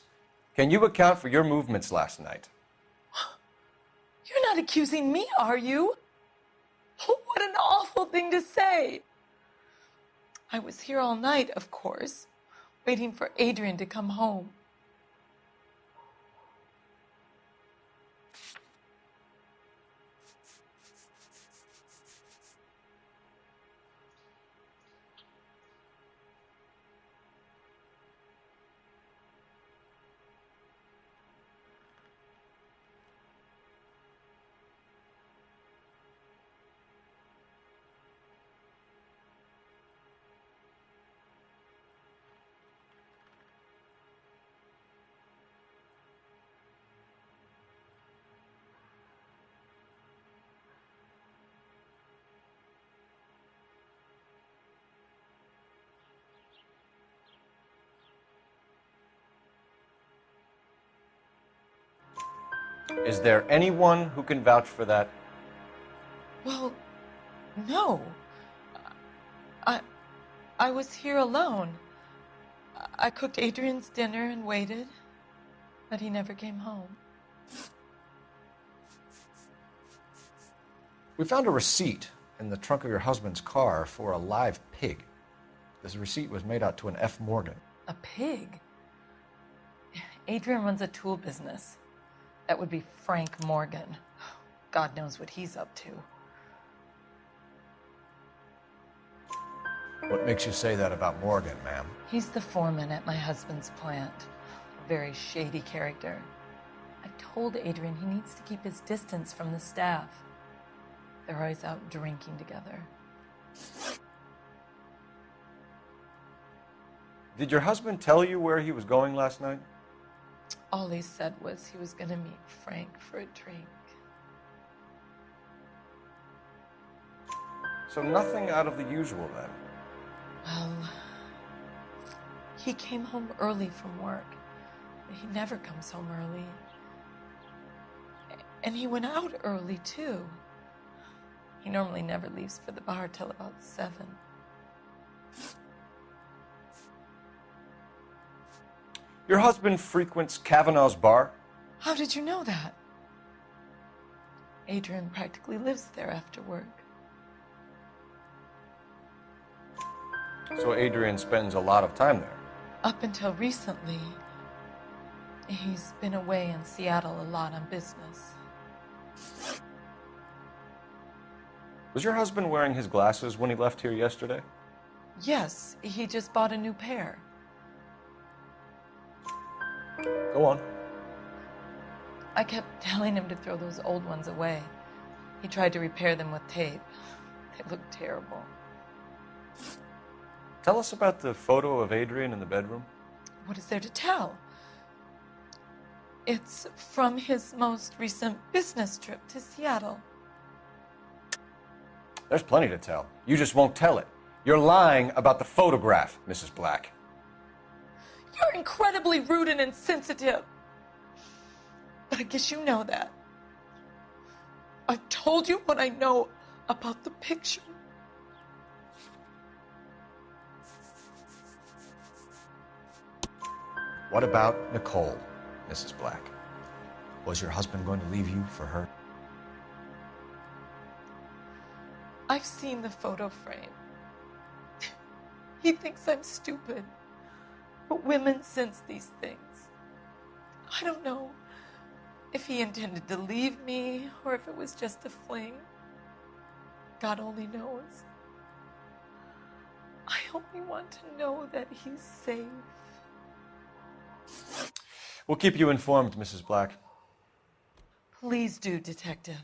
Can you account for your movements last night? You're not accusing me, are you? What an awful thing to say. I was here all night, of course, waiting for Adrian to come home. Is there anyone who can vouch for that? Well, no. I was here alone. I cooked Adrian's dinner and waited, but he never came home. We found a receipt in the trunk of your husband's car for a live pig. This receipt was made out to an F. Morgan. A pig? Adrian runs a tool business. That would be Frank Morgan. God knows what he's up to. What makes you say that about Morgan, ma'am? He's the foreman at my husband's plant. A very shady character. I've told Adrian he needs to keep his distance from the staff. They're always out drinking together. Did your husband tell you where he was going last night? All he said was he was going to meet Frank for a drink. So nothing out of the usual then? Well, he came home early from work. He never comes home early. And he went out early, too. He normally never leaves for the bar till about 7. Your husband frequents Kavanaugh's bar? How did you know that? Adrian practically lives there after work. So Adrian spends a lot of time there? Up until recently, he's been away in Seattle a lot on business. Was your husband wearing his glasses when he left here yesterday? Yes, he just bought a new pair. Go on. I kept telling him to throw those old ones away. He tried to repair them with tape. They looked terrible. Tell us about the photo of Adrian in the bedroom. What is there to tell? It's from his most recent business trip to Seattle. There's plenty to tell. You just won't tell it. You're lying about the photograph, Mrs. Black. You're incredibly rude and insensitive. But I guess you know that. I've told you what I know about the picture. What about Nicole, Mrs. Black? Was your husband going to leave you for her? I've seen the photo frame. He thinks I'm stupid. But women sense these things. I don't know if he intended to leave me or if it was just a fling. God only knows. I only want to know that he's safe. We'll keep you informed, Mrs. Black. Please do, Detective.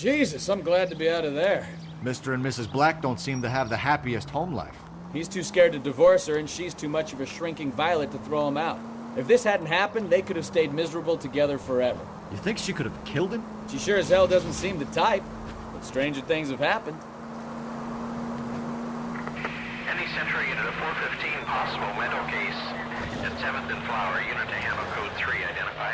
Jesus, I'm glad to be out of there. Mr. and Mrs. Black don't seem to have the happiest home life. He's too scared to divorce her, and she's too much of a shrinking violet to throw him out. If this hadn't happened, they could have stayed miserable together forever. You think she could have killed him? She sure as hell doesn't seem the type, but stranger things have happened. Any Central unit of 415 possible mental case at 7th and Flower. Unit to handle code 3 identify.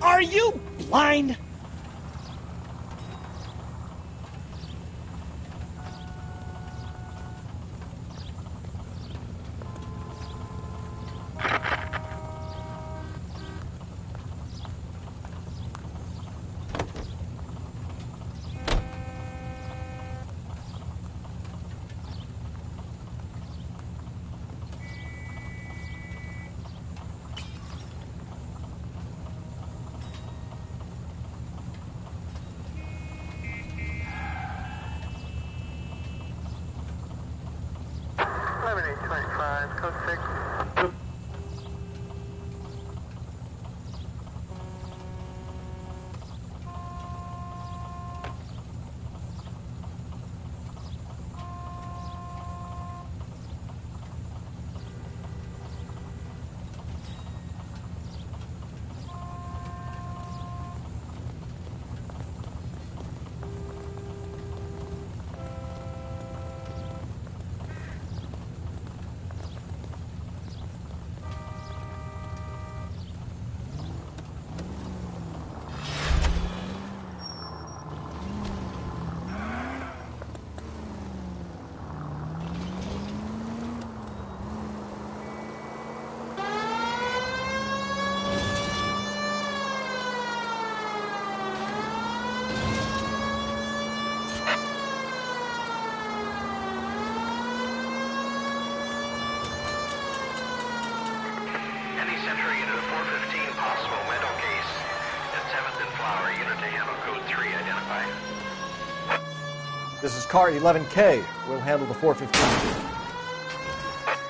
Are you blind? Any Central unit of 415, possible mental case at 7th and Flower. Unit to handle code 3, identify. This is car 11K. We'll handle the 415.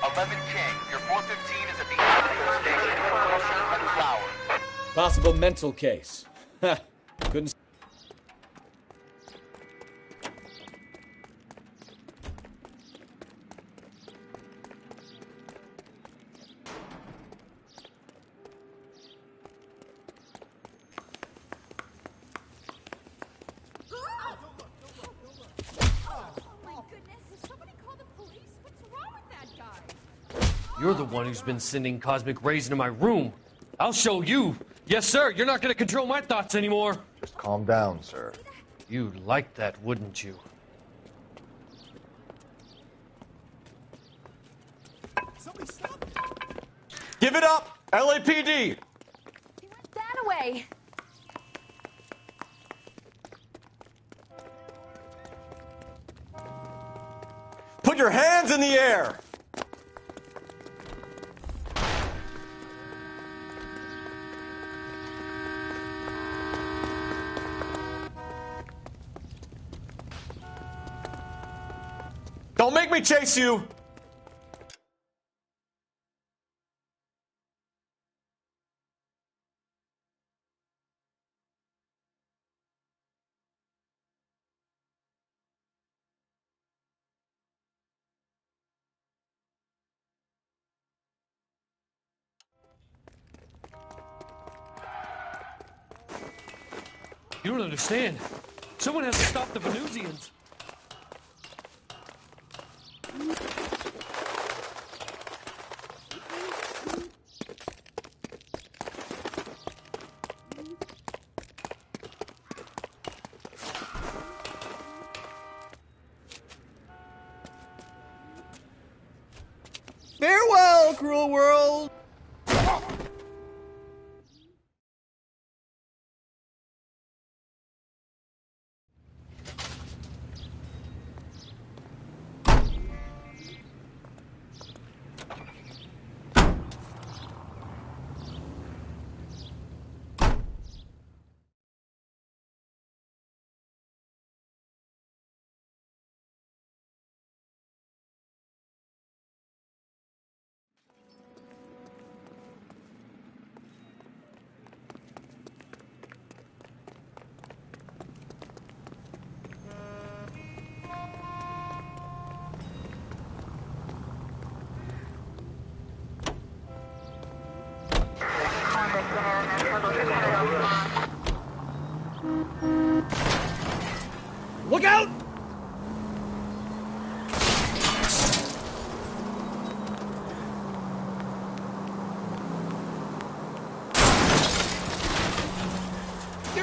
11K, your 415 is at the ambulance station at Wilson and Flower. Possible mental case. Ha! Couldn't. You're the one who's been sending cosmic rays into my room. I'll show you. Yes, sir. You're not going to control my thoughts anymore. Just calm down, sir. You'd like that, wouldn't you? Give it up! LAPD! That away. Put your hands in the air! Don't make me chase you! You don't understand. Someone has to stop the Venusians. Farewell, cruel world!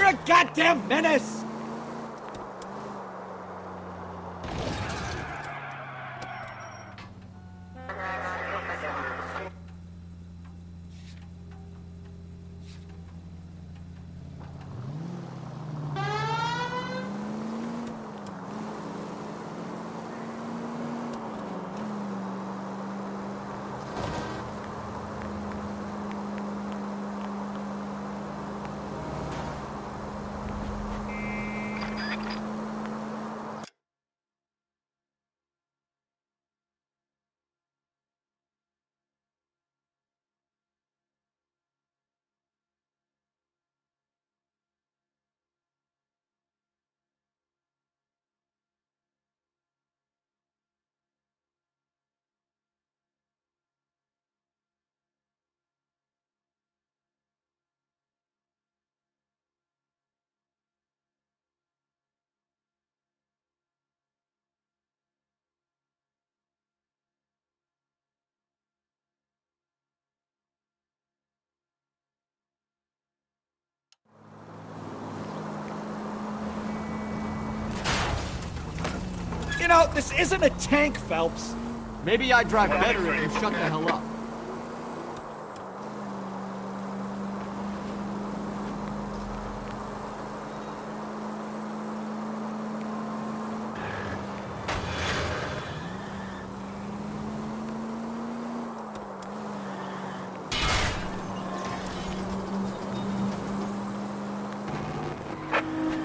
a goddamn menace! You know, this isn't a tank, Phelps. Maybe I'd drive better if you shut the hell up.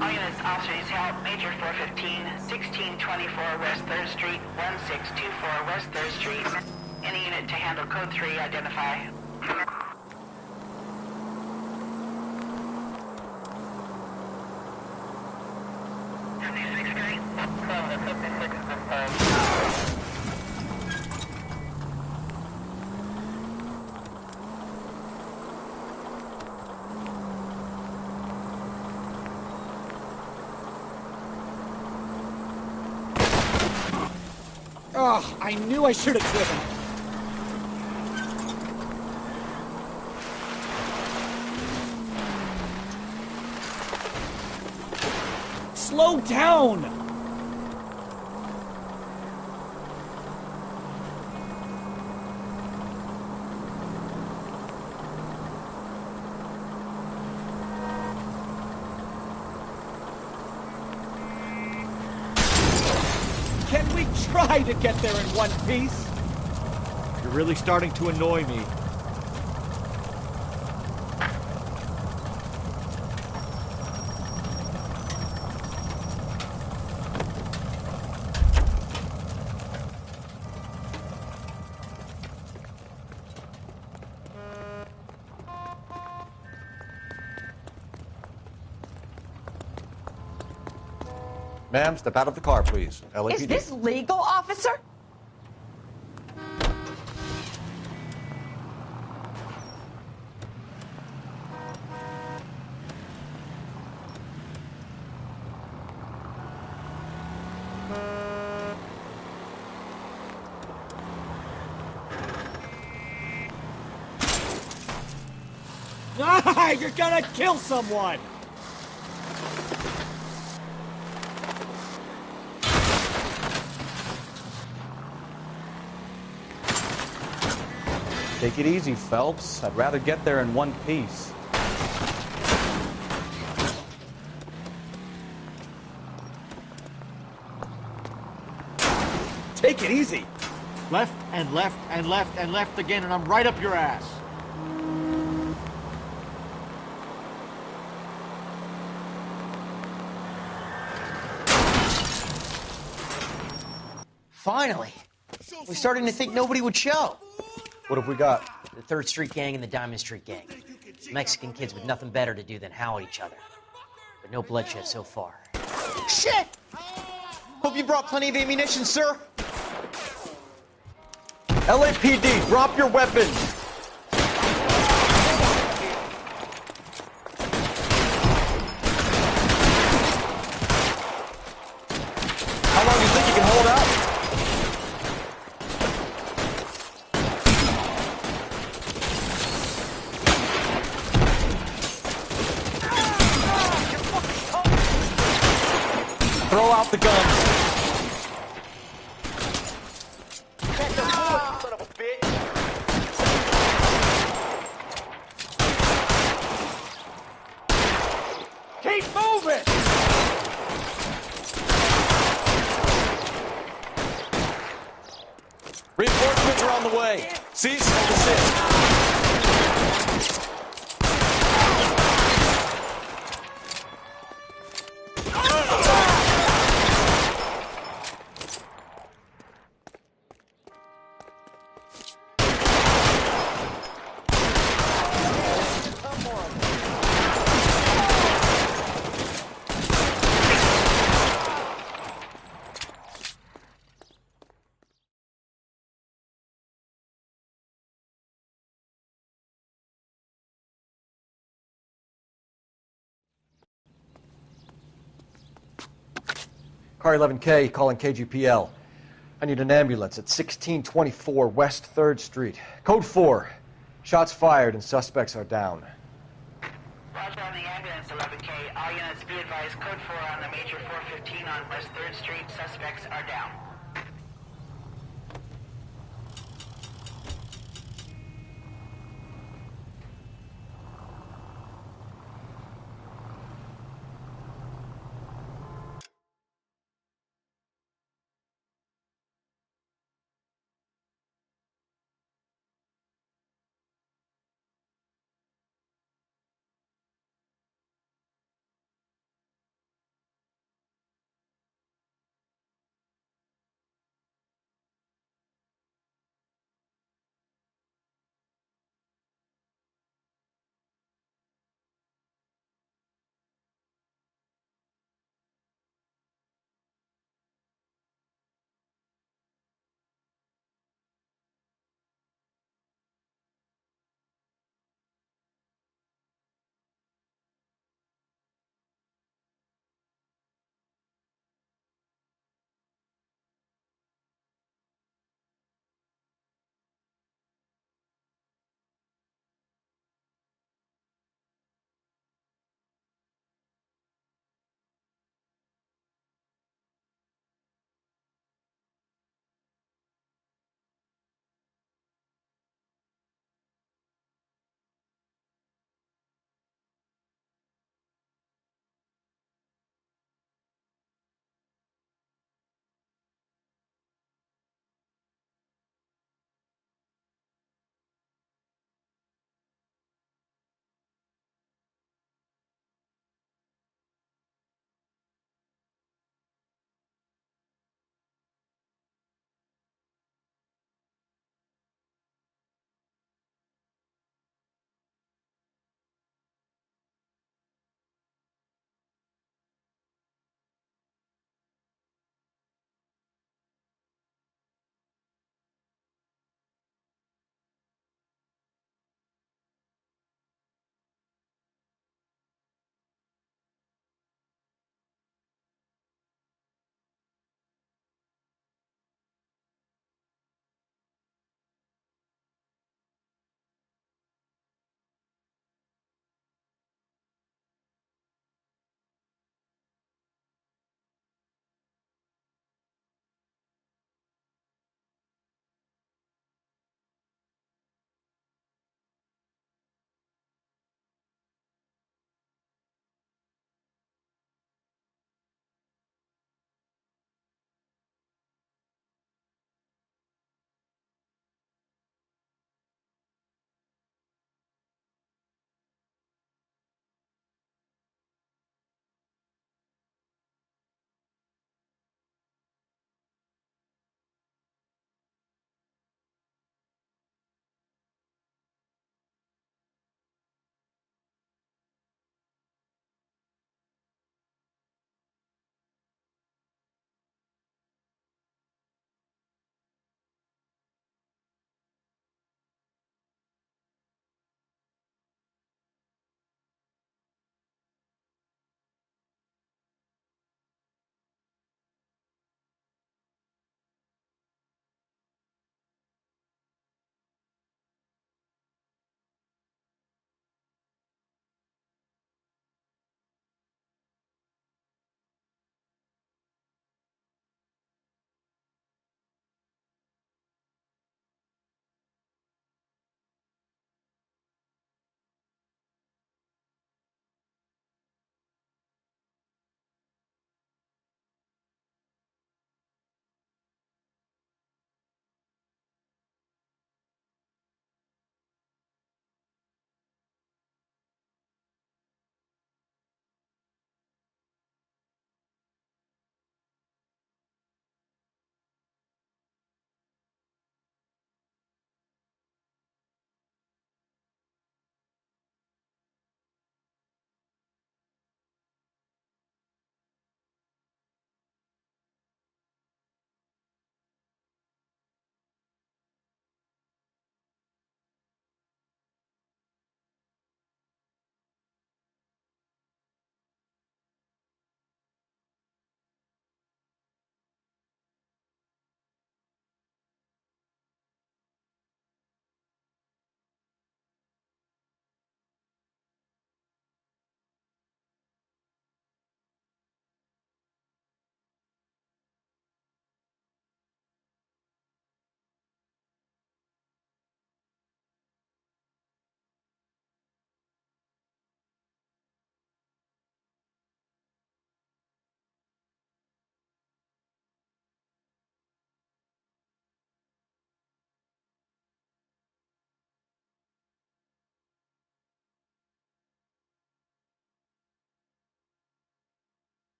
All units, officers help. Major 415, 1624 West 3rd Street, 1624 West 3rd Street. Any unit to handle code 3, identify. Ugh, I knew I should have driven. Slow down! Can we try to get there in one piece? You're really starting to annoy me. Ma'am, step out of the car, please. LAPD. Is this legal, officer? Ah, you're gonna kill someone! Take it easy, Phelps. I'd rather get there in one piece. Take it easy. Left and left and left and left again, and I'm right up your ass. Finally. We're starting to think nobody would show. What have we got? The 3rd Street Gang and the Diamond Street Gang. Mexican kids with nothing better to do than howl at each other. But no bloodshed so far. Shit! Hope you brought plenty of ammunition, sir. LAPD, drop your weapons! How long do you think you can hold out? Reinforcements are on the way. Cease and desist. Car 11K calling KGPL. I need an ambulance at 1624 West 3rd Street. Code 4. Shots fired and suspects are down. Roger on the ambulance, 11K. All units be advised, code 4 on the major 415 on West 3rd Street. Suspects are down.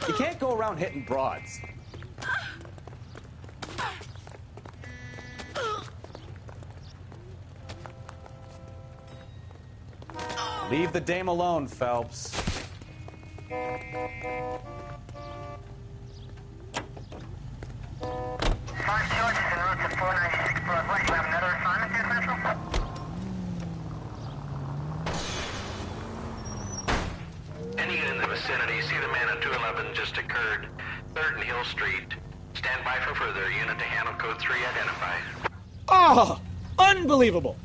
You can't go around hitting broads. Leave the dame alone, Phelps. Any unit in the vicinity, see the man at 211 just occurred. 3rd and Hill Street. Stand by for further. Unit to handle code 3 identified. Oh, unbelievable.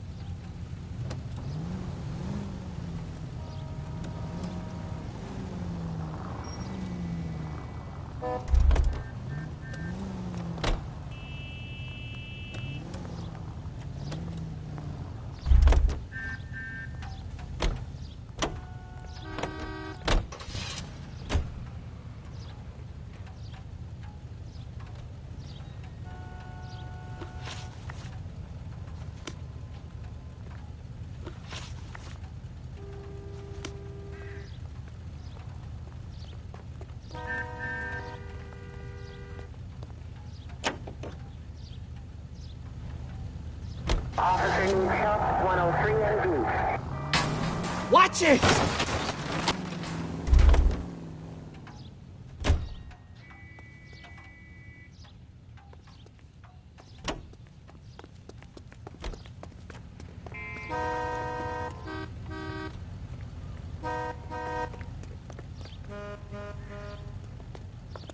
Officer needs help, 103 and blue. Watch it!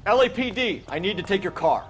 LAPD, I need to take your car.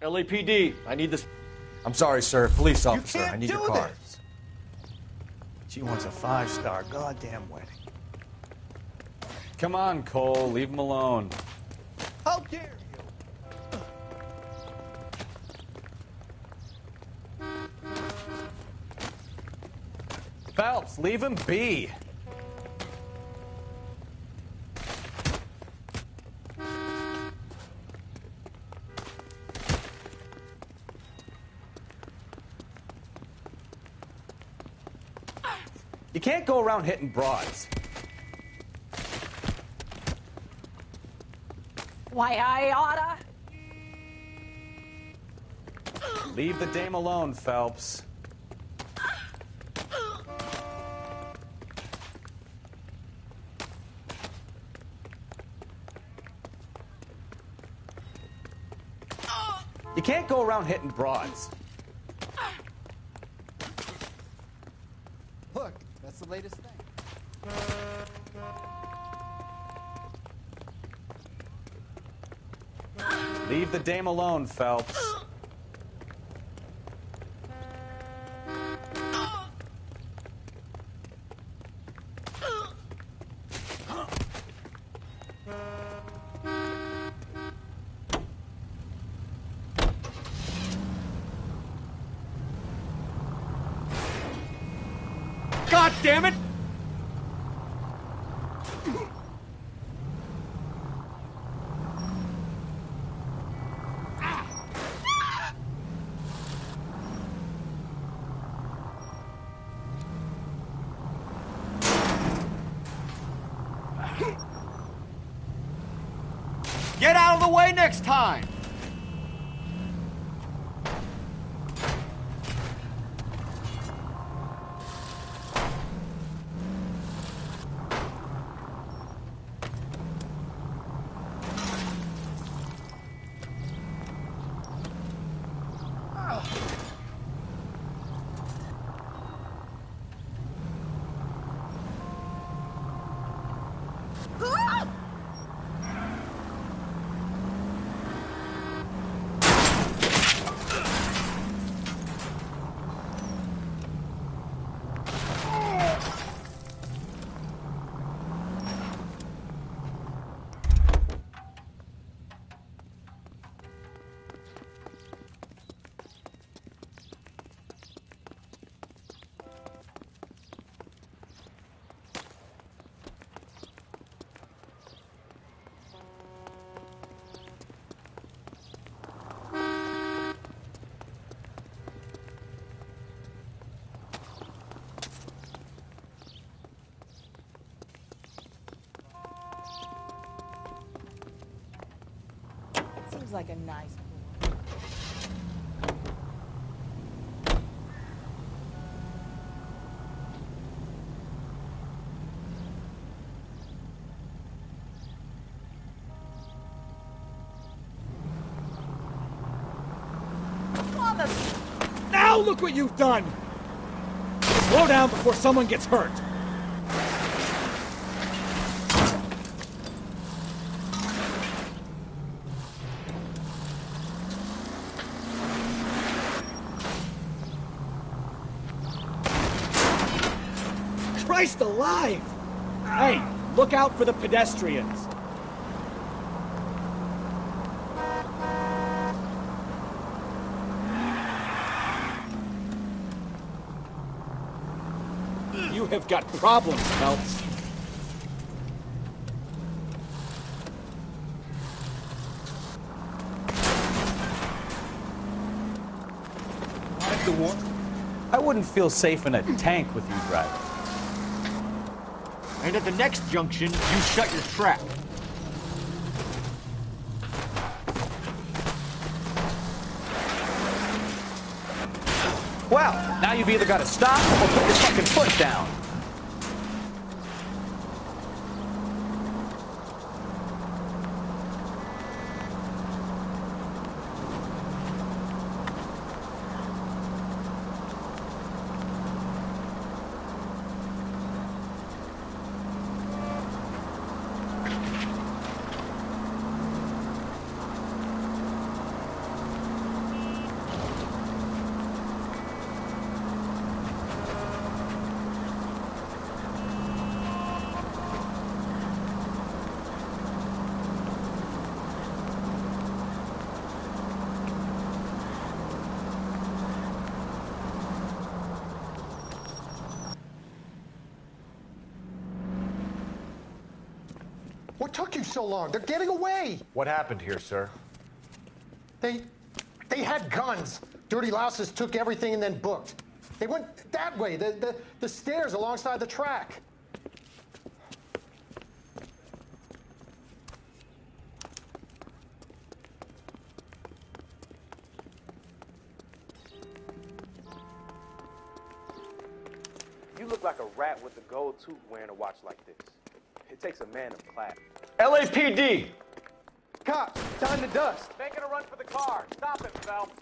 LAPD, I need this. I'm sorry, sir. Police officer, I need your car. This. She wants a 5-star goddamn wedding. Come on, Cole. Leave him alone. How dare you? Phelps, leave him be. You can't go around hitting broads. Why, I oughta. Leave the dame alone, Phelps. You can't go around hitting broads. Look, that's the latest thing. Leave the dame alone, Phelps. God damn it! Get out of the way next time! Seems like a nice boy. Now look what you've done! Slow down before someone gets hurt. Christ alive! Hey, look out for the pedestrians. You have got problems, Phelps. I wouldn't feel safe in a tank with you driving. And at the next junction, you shut your trap. Well, now you've either got to stop or put your fucking foot down. What took you so long? They're getting away. What happened here, sir? They had guns. Dirty louses took everything and then booked. They went that way, the stairs alongside the track. You look like a rat with a gold tooth wearing a watch like this. It takes a man of class. LAPD! Cops, time to dust. Making a run for the car. Stop it, Phelps.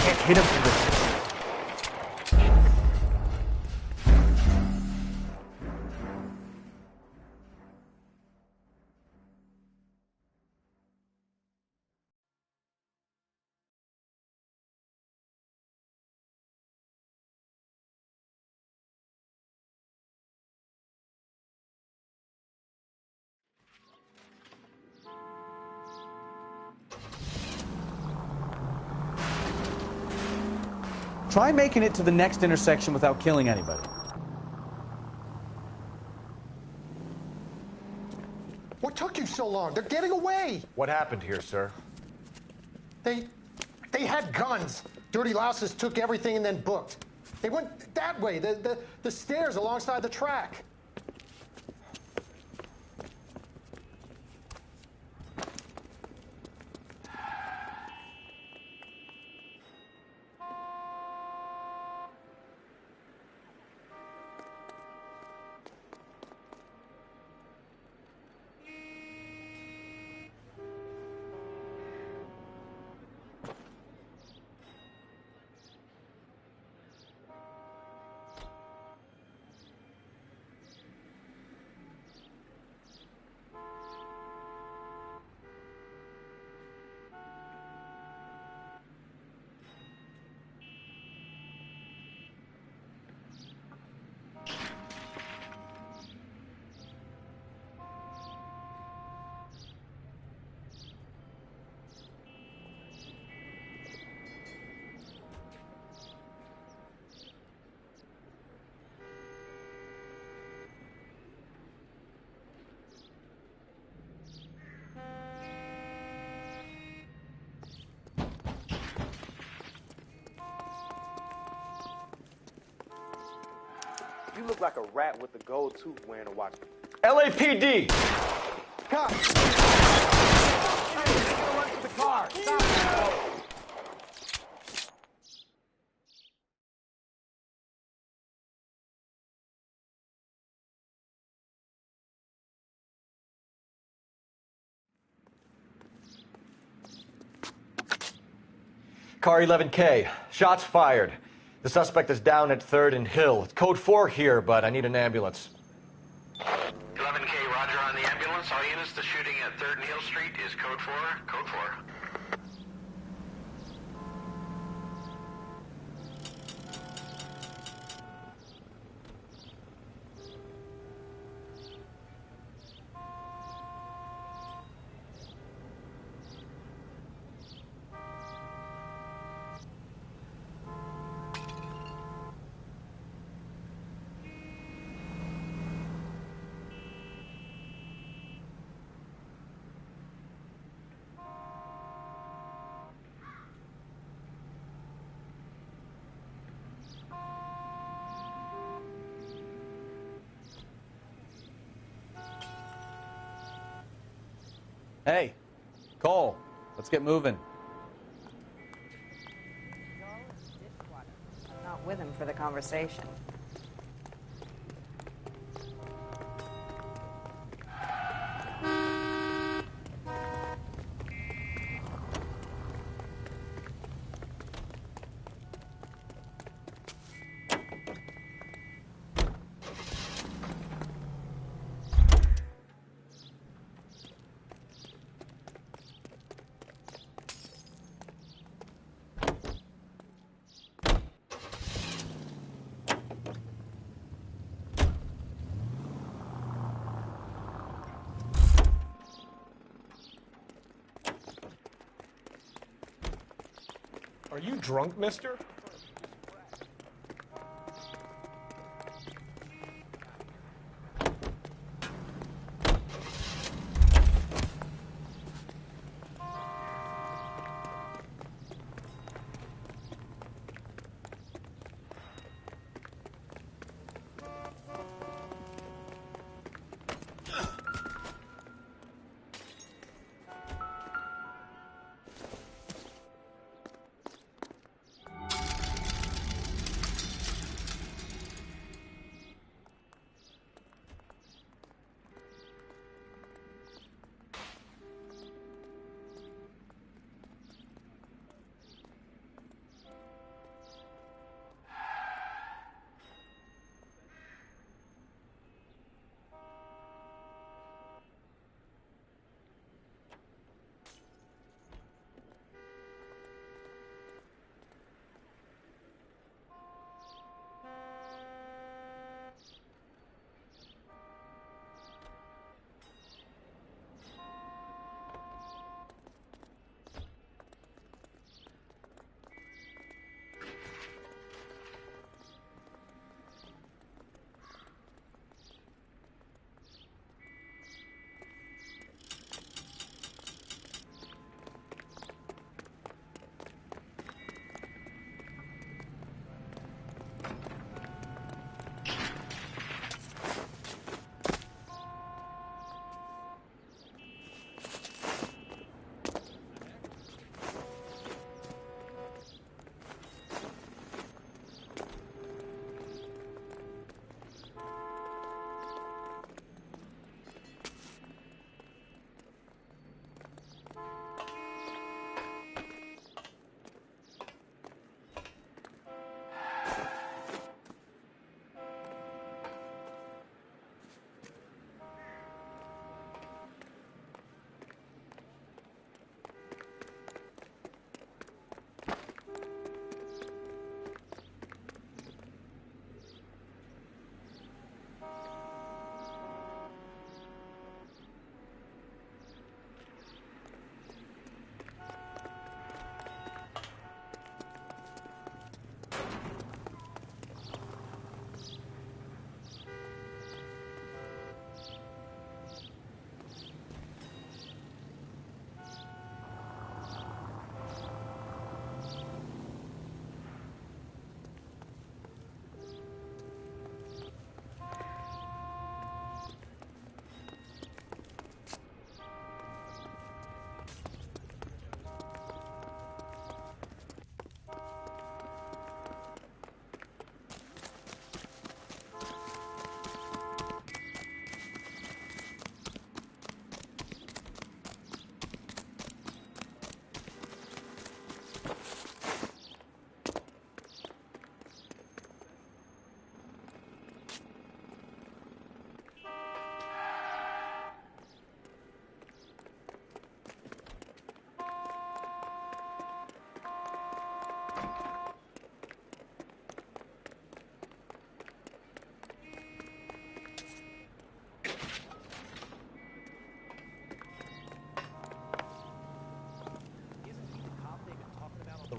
Can't hit him from this. Try making it to the next intersection without killing anybody. What took you so long? They're getting away. What happened here, sir? They had guns. Dirty louses took everything and then booked. They went that way, the stairs alongside the track. You look like a rat with a gold tooth wearing a watch. LAPD! Cop! Hey, you're gonna run for the car. Stop. Car 11K. Shots fired. The suspect is down at 3rd and Hill. It's code 4 here, but I need an ambulance. 11K, roger on the ambulance. All units, the shooting at 3rd and Hill Street is code 4. Code 4. Hey, Cole, let's get moving. I'm not with him for the conversation. Are you drunk, mister?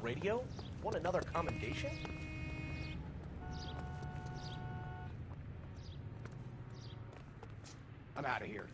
radio? Want another commendation? I'm out of here.